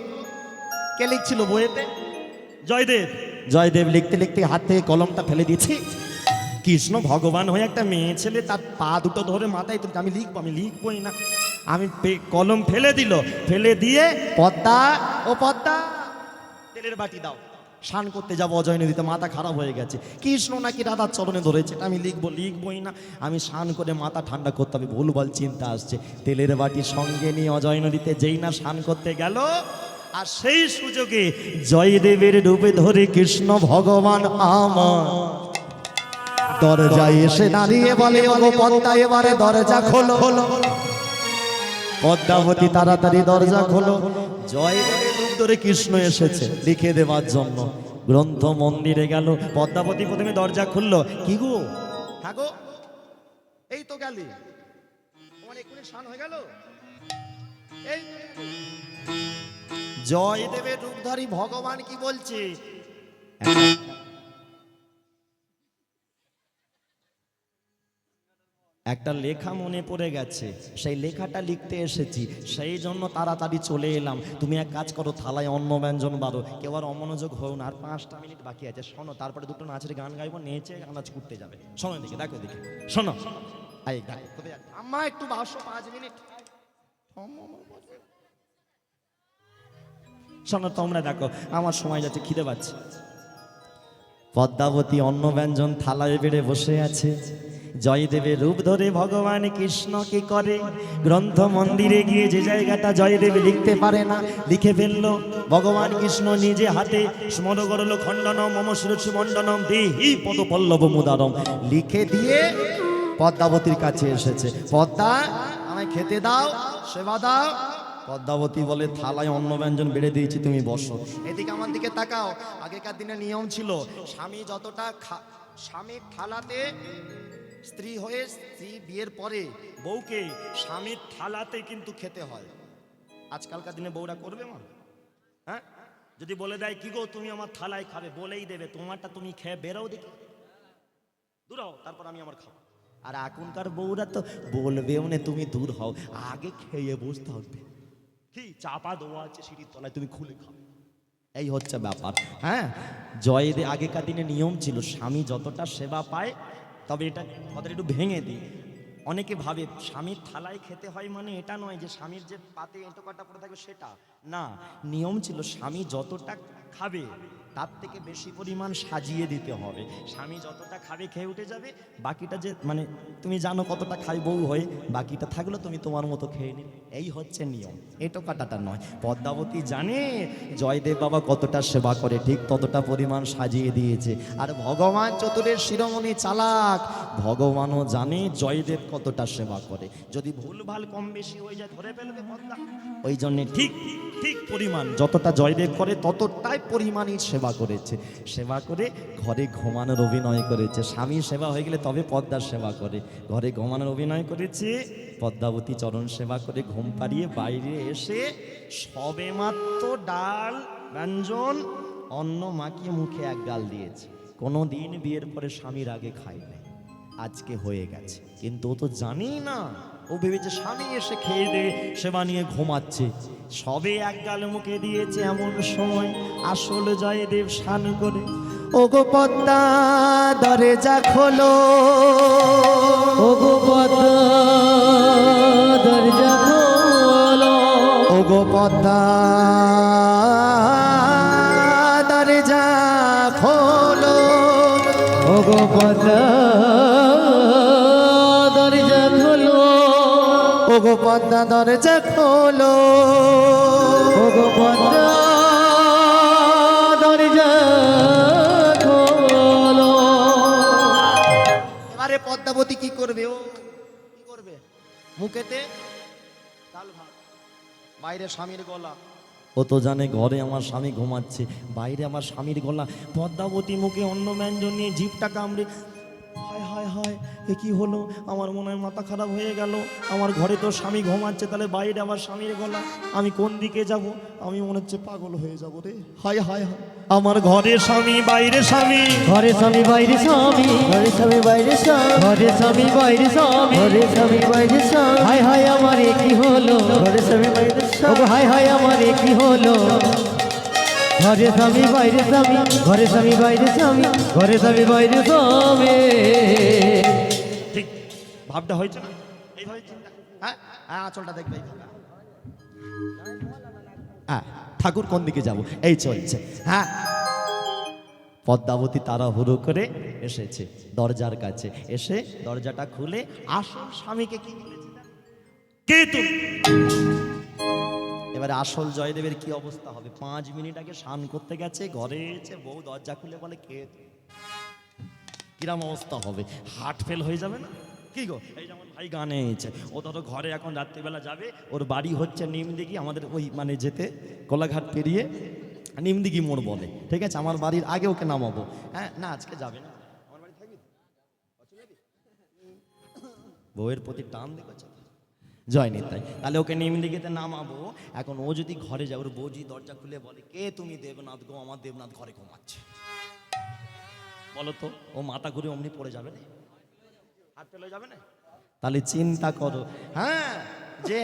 কে লিখছিল বইয়েতে? জয়দেব। জয়দেব লিখতে লিখতে হাত থেকে কলমটা ফেলে দিয়েছি। কৃষ্ণ ভগবান হয়ে একটা মেয়ে ছেলে তার পা দুটো ধরে মাথায় তুলছে, আমি লিখবই না, আমি কলম ফেলে দিল, ফেলে দিয়ে পদ্মা, ও পদ্মা তেলের বাটি দাও, স্নান করতে যাবো অজয় নদীতে, মাথা খারাপ হয়ে গেছে। কৃষ্ণ নাকি রাধার চরণে ধরেছে, এটা আমি লিখবই না, আমি স্নান করে মাথা ঠান্ডা করতে হবে। ভুলভাল চিন্তা আসছে। তেলের বাটি সঙ্গে নিয়ে অজয় নদীতে যেই না স্নান করতে গেল, আর সেই সুযোগে জয়দেবের রূপে ধরে কৃষ্ণ ভগবান আমার দরজায় এসে দাঁড়িয়ে বলে, ওগো পদ্মা এবারে দরজা খোলো। পদ্মাবতী তাড়াতাড়ি দরজা খোলো। জয়দেবের রূপ ধরে কৃষ্ণ এসেছে লিখে দেওয়ার জন্য। গ্রন্থ মন্দিরে গেল, পদ্মাবতী প্রথমে দরজা খুললো। কি গো, হ্যাঁ গো, এই তো গেলি, তোমার এক্ষুনি স্নান হয়ে গেল। এই জয়দেবের রূপধারী ভগবান কি বলছে? একটা লেখা মনে পড়ে গেছে, সেই লেখাটা লিখতে এসেছি, সেই জন্য তাড়াতাড়ি চলে এলাম। তুমি এক কাজ করো, থালায় অন্ন ব্যঞ্জন বারো, কেউ আর অমনোযোগ হও না। আর 5টা মিনিট বাকি আছে, শোনো, তারপরে দুটো নাচের গান গাইবো, নেচে আনাজ করতে যাবে। শোনো দিকে, দেখো দিকে, শোনো। আম্মা একটু বাসো, 5 মিনিট। শোনো, তোমরা দেখো, আমার সময় যাচ্ছে, খিদে পাচ্ছে। পদ্মাবতী অন্ন ব্যঞ্জন থালায় বেড়ে বসে আছে। জয়দেবের রূপ ধরে ভগবান কৃষ্ণ কি করে, গ্রন্থ মন্দিরে গিয়ে যে জায়গাটা জয়দেব লিখতে পারে না লিখে ফেললো। ভগবান কৃষ্ণ নিজে হাতে স্মর গরল খণ্ডনম মম শিরসি মণ্ডনম দেহি পদ পল্লব মুদারম লিখে দিয়ে পদ্মাবতীর কাছে এসেছে। পদ্মা, আমায় খেতে দাও, সেবা দাও। পদ্মাবতী বলে, থালায় অন্ন ব্যঞ্জন বেড়ে দিয়েছি, তুমি বসো। এদিকে আমার দিকে তাকাও। আগেকার দিনে নিয়ম ছিল, স্বামী যতটা স্বামীর থালাতে, স্ত্রী হয়ে স্ত্রী বিয়ের পরে বউকে স্বামীর থালাতে কিন্তু খেতে হয়। আজকালকার দিনে বউরা করবে মা? হ্যাঁ, যদি বলে দেয় কি গো তুমি আমার থালায় খাবে, বলেই দেবে তোমারটা তুমি খেয়ে বেরোও দেখি, দূর হও, তারপর আমি আমার খাবো। আর এখনকার বউরা তো বলবেও না, তুমি দূর হও, আগে খেয়ে বসতে হবে। কি চাপা দেওয়া আছে সিঁড়ির তলায়, তুমি খুলে খাও। এই হচ্ছে ব্যাপার। হ্যাঁ, জয়দেব আগেকার দিনে নিয়ম ছিল স্বামী যতটা সেবা পায়, তবে এটা কথাটা একটু ভেঙে দিই। অনেকে ভাবে স্বামীর থালায় খেতে হয় মানে এটা নয় যে স্বামীর যে পাতে এঁটো কাটা পড়ে থাকবে সেটা না। নিয়ম ছিল স্বামী যতটা খাবে তার থেকে বেশি পরিমাণ সাজিয়ে দিতে হবে। স্বামী যতটা খাবে খেয়ে উঠে যাবে, বাকিটা যে মানে তুমি জানো কতটা খাই বউ হয়ে, বাকিটা থাকলো তুমি তোমার মতো খেয়ে নিলে। এই হচ্ছে নিয়ম, এঁটো কাটাটা নয়। পদ্মাবতী জানে জয়দেব বাবা কতটা সেবা করে, ঠিক ততটা পরিমাণ সাজিয়ে দিয়েছে। আর ভগবান চতুরের শিরোমণি চালাক, ভগবানও জানে জয়দেব কতটা সেবা করে। যদি ভুলভাল কম বেশি হয়ে যায় ধরে ফেলবে পদ্মা। ওই জন্যে ঠিক ঠিক পরিমাণ যতটা জয়দেব করে ততটাই পরিমাণই সেবা করেছে। সেবা করে ঘরে ঘুমানোর অভিনয় করেছে। স্বামী সেবা হয়ে গেলে তবে পদ্মার সেবা করে। ঘরে ঘুমানোর অভিনয় করেছে, পদ্মাবতী চরণ সেবা করে ঘুম পাড়িয়ে বাইরে এসে সবেমাত্র ডাল ব্যঞ্জন অন্ন মাখিয়ে মুখে এক গাল দিয়েছে। কোনো দিন বিয়ের পরে স্বামীর আগে খায় নাই, আজকে হয়ে গেছে। কিন্তু ও তো জানেই না, ও ভেবেছে স্বামী এসে খেয়ে দিয়ে সেবা নিয়ে ঘুমাচ্ছে। সবে এক গাল মুখে দিয়েছে, এমন সময় আসল জয়দেব স্নান করে ওগো পদ্মা দরজা খোলো, ওগো পদ্মা দরজা খোলো, ওগো পদ্মা দরজা খোলো, ওগো পদ্মা দরজা খোলো, ওগো পদ্মা দরজা খোলো, ওগো পদ্মা দরজা খোলো। এবারে পদ্মাবতী কি করবে? ও কি করবে? মুখেতে ডাল ভাত, বাইরে স্বামীর গলা। ও তো জানে ঘরে আমার স্বামী ঘুমাচ্ছে, বাইরে আমার স্বামীর গলা। পদ্মাবতী মুখে অন্ন ব্যঞ্জন নিয়ে জিভটা কামড়ে, হায় হায় হায়, এ কি হলো? আমার মনে হয় মাথা খারাপ হয়ে গেল। আমার ঘরে তো স্বামী ঘুমাচ্ছে, তাহলে বাইরে আমার স্বামীর গলা, আমি কোন দিকে যাব? আমি মনে হচ্ছে পাগল হয়ে যাব রে। হায় হায় হায়, আমার ঘরে স্বামী বাইরে স্বামী, ঘরে স্বামী বাইরে স্বামী, ঘরে স্বামী বাইরে স্বামী, ঘরে স্বামী বাইরে স্বামী, ঘরে স্বামী বাইরে স্বামী, হায় হায় আমার এ কি হলো? ঘরে স্বামী বাইরে স্বামী, ওগো হায় হায় আমার এ কি হলো? ঘরে স্বামী বাইরে স্বামী, ঘরে স্বামী বাইরে স্বামী, ঘরে স্বামী বাইরে স্বামী। ঠিক ভাবটা হয়েছে না? এইভাবে চিন্তা, হ্যাঁ হ্যাঁ, আঁচলটা দেখবে এইভাবে। হ্যাঁ, ঠাকুর কোন দিকে যাব এই চলছে। হ্যাঁ, পদ্মাবতী তাড়াহুড়ো করে এসেছে দরজার কাছে, এসে দরজাটা খুলে আসল স্বামীকে কি বলেছে? কে তুমি? এবারে আসল জয়দেবের কি অবস্থা হবে? 5 মিনিট আগে স্নান করতে গেছে, ঘরে এসে বউ দরজা খুলে বলে কে তুমি? কিরম অবস্থা হবে? হার্ট ফেল হয়ে যাবে না? কি গো, এই যেমন ভাই গানে এসেছে, ও ধরো ঘরে এখন রাত্রিবেলা যাবে, ওর বাড়ি হচ্ছে নিমদিঘি, আমাদের ওই মানে যেতে কোলাঘাট পেরিয়ে নিমদিঘি মোড় বলে, ঠিক আছে? আমার বাড়ির আগে ওকে নামাবো। হ্যাঁ, না আজকে যাবে না, আমার বাড়ি থাকবি, বউয়ের প্রতি টান দেখেছে জয় নিতাই। তাহলে ওকে নিমদিঘিতে নামাবো। এখন ও যদি ঘরে যায়, ওর বৌজি দরজা খুলে বলে কে তুমি? দেবনাথ গো, আমার দেবনাথ ঘরে ঘুমাচ্ছে। বলো তো, ও মাথা ঘুরে অমনি পড়ে যাবে না? হাত ফেলে যাবে না? তাহলে চিন্তা করো। হ্যাঁ, যে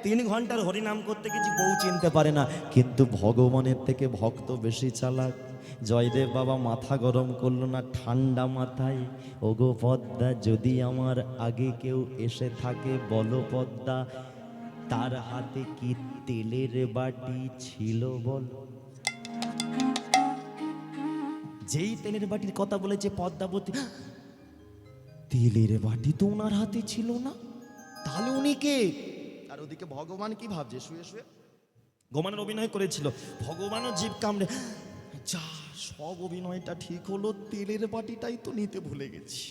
3 ঘন্টার হরিনাম করতে গেছি, বউ চিনতে পারে না, কিন্তু ভগবানের থেকে ভক্ত বেশি চালাক। জয়দেব বাবা মাথা গরম করলো না, ঠান্ডা মাথায় ওগো পদ্মা যদি আমার আগে কেউ এসে থাকে বলো পদ্মা, তার হাতে কি তেলের বাটি ছিল বলো? যেই তেলের বাটির কথা বলেছে পদ্মাবতী, তেলের বাটি তো ওনার হাতে ছিল না, তাহলে উনি কে? আর ওদিকে ভগবান কি ভাবছে? শুয়ে শুয়ে ঘুমানোর অভিনয় করেছিল, ভগবানও জিভ কামড়ে, যা সব অভিনয়টা ঠিক হলো, তেলের বাটিটাই তো নিতে ভুলে গেছি।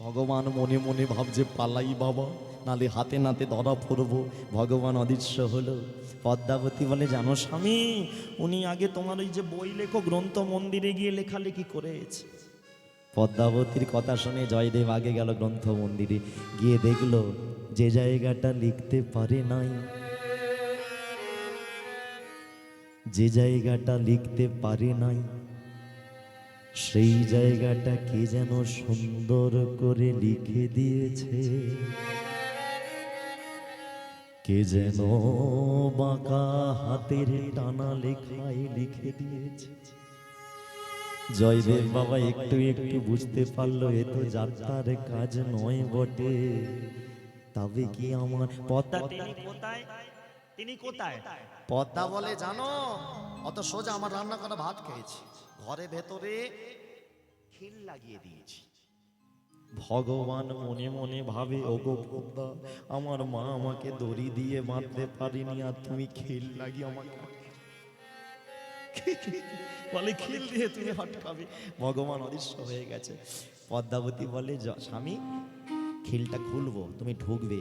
ভগবান মনে মনে ভাবছে পালাই বাবা, নালে হাতে নাতে ধরা পড়বো। ভগবান অদৃশ্য হলো। পদ্মাবতী বলে জানো স্বামী, উনি আগে তোমার ওই যে বই লেখো গ্রন্থ মন্দিরে গিয়ে লেখালেখি করেছে। পদ্মাবতীর কথা শুনে জয়দেব আগে গেল গ্রন্থ মন্দিরে, গিয়ে দেখলো যে জায়গাটা লিখতে পারে নাই, যে জায়গাটা লিখতে পারে নাই, সেই জায়গাটা কে যেন সুন্দর করে লিখে দিয়েছে। কে যেন বাঁকা হাতের টানা লেখায় লিখে দিয়েছে। জয়দেব বাবা একটু একটু বুঝতে পারলো এ তো যাত্রার কাজ নয় বটে। তবে কি আমার পদ্মা তিনি কোথায়, তিনি কোথায়? পদ্মা বলে জানো, অত সোজা আমার রান্না করা ভাত খেয়েছি, ঘরে ভেতরে খিল লাগিয়ে দিয়েছি। ভগবান মনে মনে ভাবে, ওগো পদ্মা, আমার মা আমাকে দড়ি দিয়ে বাঁধতে পারিনি, আর তুমি খিল লাগিয়ে আমাকে বলে খিল দিয়ে তুমি আটকাবে। ভগবান অদৃশ্য হয়ে গেছে। পদ্মাবতী বলে, স্বামী খিলটা খুলবো, তুমি ঢুকবে,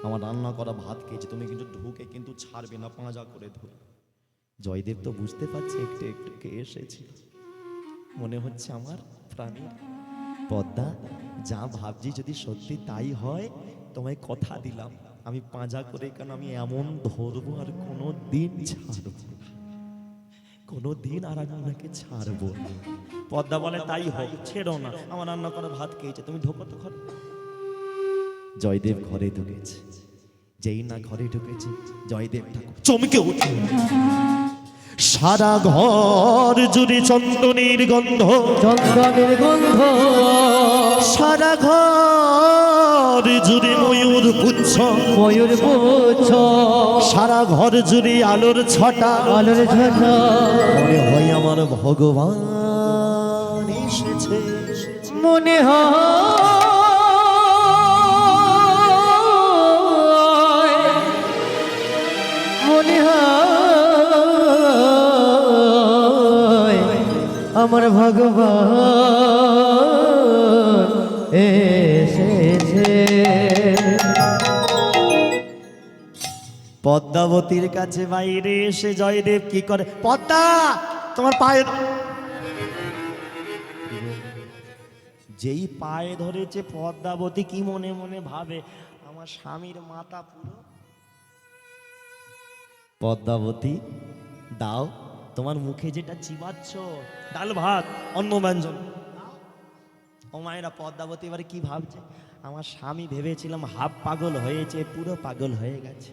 আমার রান্না করা ভাত খেয়েছে, তুমি কিন্তু ঢুকে কিন্তু ছাড়বে না, পাঁজা করে ধরে। জয়দেব তো বুঝতে পারছে একটু একটু কে এসেছিল, মনে হচ্ছে আমার প্রাণীর। পদ্মা, যা ভাবছি যদি সত্যি তাই হয়, তোমায় কথা দিলাম, আমি পাঁজা করে কেন আমি এমন ধরবো আর কোনো দিন ছাড়বো, কোনো দিন আর আমি ওনাকে ছাড়বো না। পদ্মা বলে তাই হোক, ছেড়ো না, আমার রান্না করা ভাত খেয়েছে, তুমি ঢোকো তো ঘরে। জয়দেব ঘরে ঢুকেছে, যেই না ঘরে ঢুকেছে জয়দেব ঠাকুর চমকে উঠে। সারা ঘর জুড়ে চন্দনের গন্ধ, চন্দনের গন্ধ, সারা ঘর জুড়ে ময়ূর পুচ্ছ, ময়ূর পুচ্ছ, সারা ঘর জুড়ে আলোর ছটা, আলোর ঝাঁটা, মনে হয় আমার ভগবান এসেছে। মনে হয় মনে হয় আমার ভগবান এসেছে। পদ্মাবতীর কাছে বাইরে এসে জয়দেব কি করে, পদ্মা তোমার পায়ে, যেই পায়ে ধরেছে পদ্মাবতী কি মনে মনে ভাবে, আমার স্বামীর মাথা পুরো। পদ্মাবতী দাও, তোমার মুখে যেটা চিবাচ্ছ ডাল ভাত অন্ন ব্যঞ্জন। ও মায়েরা, পদ্মাবতী এবারে কি ভাবছে, আমার স্বামী ভেবেছিলাম হাফ পাগল হয়েছে, পুরো পাগল হয়ে গেছে,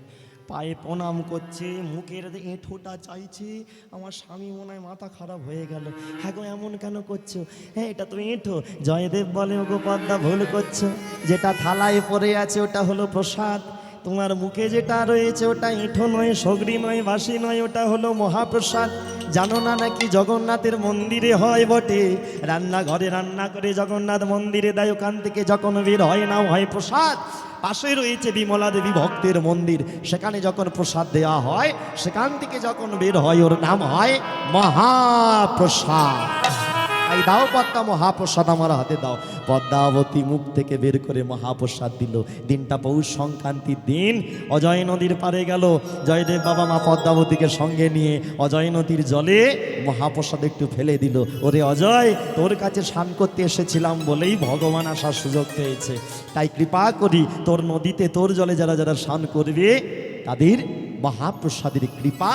পায়ে প্রণাম করছে, মুখের এঁঠোটা চাইছে, আমার স্বামী মনে হয় মাথা খারাপ হয়ে গেল। হ্যাঁ গো, এমন কেন করছো? হ্যাঁ এটা তো এঁঠো। জয়দেব বলে, ওগো পদ্মা ভুল করছো, যেটা থালায় পড়ে আছে ওটা হলো প্রসাদ, তোমার মুখে যেটা রয়েছে ওটা এঁঠো নয়, সগরি নয়, বাসি নয়, ওটা হলো মহাপ্রসাদ। জানো না নাকি জগন্নাথের মন্দিরে হয় বটে, রান্নাঘরে রান্না করে জগন্নাথ মন্দিরে দেয়, ওখান থেকে যখন বের হয় না হয় প্রসাদ। পাশে রয়েছে বিমলা দেবী ভক্তের মন্দির, সেখানে যখন প্রসাদ দেওয়া হয়, সেখান থেকে যখন বের হয় ওর নাম হয় মহাপ্রসাদ। তাই দাও পদ্মা মহাপ্রসাদ আমার হাতে দাও। পদ্মাবতী মুখ থেকে বের করে মহাপ্রসাদ দিল। দিনটা পৌষ সংক্রান্তির দিন, অজয় নদীর পারে গেল জয়দেব বাবা, মা পদ্মাবতীকে সঙ্গে নিয়ে অজয় নদীর জলে মহাপ্রসাদ একটু ফেলে দিল। ওরে অজয়, তোর কাছে স্নান করতে এসেছিলাম বলেই ভগবান আসার সুযোগ পেয়েছে, তাই কৃপা করি তোর নদীতে তোর জলে যারা যারা স্নান করবে তাদের মহাপ্রসাদের কৃপা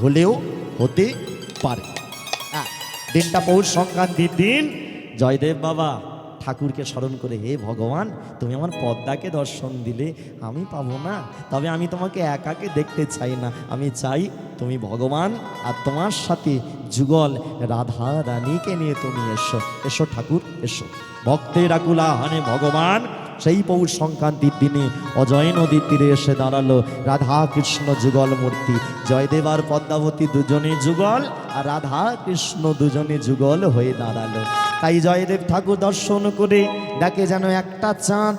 হলেও হতে পারে। দিনটা পৌষ সংক্রান্তির দিন, জয়দেব বাবা ঠাকুরকে স্মরণ করে, হে ভগবান, তুমি আমার পদ্মাকে দর্শন দিলে, আমি পাবো না, তবে আমি তোমাকে একাকে দেখতে চাই না, আমি চাই তুমি ভগবান আর তোমার সাথে যুগল রাধা রানীকে নিয়ে তুমি এসো, এসো ঠাকুর এসো। ভক্তের আকুল আহ্বানে ভগবান সেই পৌষ সংক্রান্তির দিনে অজয় নদীর তীরে এসে দাঁড়ালো রাধা কৃষ্ণ যুগল মূর্তি। জয়দেব আর পদ্মাবতী দুজনে যুগল, আর রাধা কৃষ্ণ দুজনে যুগল হয়ে দাঁড়ালো। তাই জয়দেব ঠাকুর দর্শন করে দেখে যেন একটা চাঁদ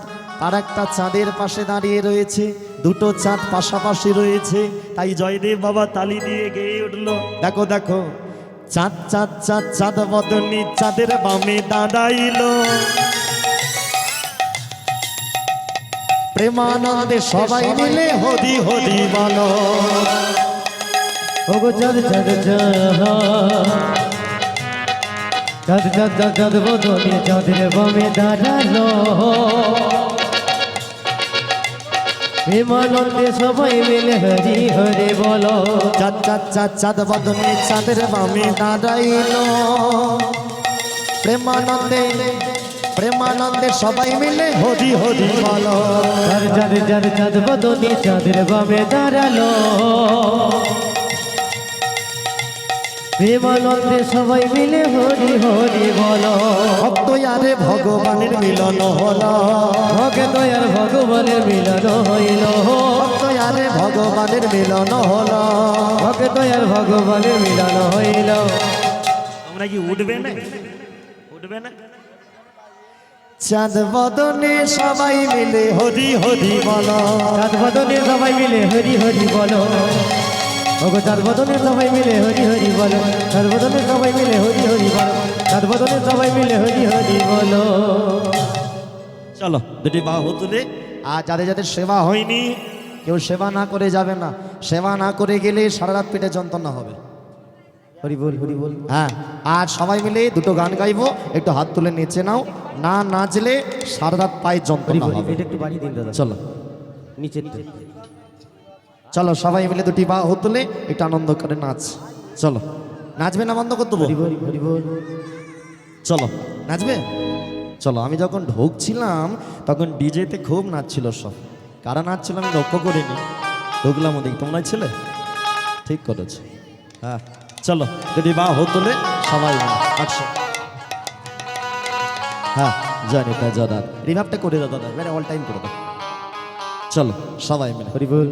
আর একটা চাঁদের পাশে দাঁড়িয়ে রয়েছে, দুটো চাঁদ পাশাপাশি রয়েছে। তাই জয়দেব বাবা তালি দিয়ে গেয়ে উঠলো, দেখো দেখো চাঁদ চাঁদ চাঁদ চাঁদ বদনি চাঁদের বামে দাঁড়াইলো, প্রেমানন্দে সবাই মিলে হরি হরি বলো। ওগো চাঁদ চাঁদ চাঁদ চাঁদ চাঁদ চাঁদ বদনে চাঁদের বামে দাঁড়ালো, প্রেমানন্দে সবাই মিলে হরি হরি বলো। চাঁদ চাঁদ চাঁদ চাঁদ বদনে চাঁদের বামে দাঁড়াইলো, প্রেমানন্দে প্রেমানন্দে সবাই মিলে হরি হরি বলো। চাঁদ চাঁদ চাঁদ চাঁদ বদনি চাঁদের বামে দাঁড়ালো, প্রেমানন্দে সবাই মিলে হরি হরি বলো। ভক্ত আরে ভগবানের মিলন হলো, ভক্ত আর ভগবানের মিলন হইল, ভক্ত আরে ভগবানের মিলন হলো। ভক্ত আর ভগবানের মিলন হইল। তোমরা কি উঠবে না? উঠবে না? চাঁদ বদনে সবাই মিলে হরি হরি বলো। চাঁদ বদনে সবাই মিলে হরি হরি বলো, ওগো চাঁদ বদনে সবাই মিলে হরি হরি বলো, চাঁদ বদনে সবাই মিলে হরি হরি বলো, চাঁদ বদনে সবাই মিলে হরি হরি বলো। চলো দুটি বাহু তুলে। আর যাদের যাদের সেবা হয়নি, কেউ সেবা না করে যাবে না। সেবা না করে গেলে সারা রাত পেটে যন্ত্রণা হবে। হরি বল হরি বল। হ্যাঁ, আর সবাই মিলে দুটো গান গাইবো, একটু হাত তুলে নেচে নাও। না নাচলে সারা রাত পায়ে হরি যন্ত্রণা বল, হবে। এটা একটু বাড়িয়ে দিন দাদা। চলো নিচে চলো সবাই মিলে দুটি বাহু তুলে একটু আনন্দ করে নাচ। চলো নাচবে না বন্ধ করে দেবো? হরি বল হরি বল। চলো নাচবে। চলো, আমি যখন ঢুকছিলাম তখন ডিজেতে খুব নাচছিল সব। কারা নাচছিল আমি লক্ষ্য করিনি, ঢুকলাম ওদিক। তোমরা ছেলে ঠিক করেছো। হ্যাঁ চলো যদি বাহু তুলে সবাই মিলে আচ্ছা। হ্যাঁ জানি তা দাদা, রিভাবটা করে দাও দাদা, এবারে অল টাইম করে দাও। চলো সবাই মিলে হরি বল।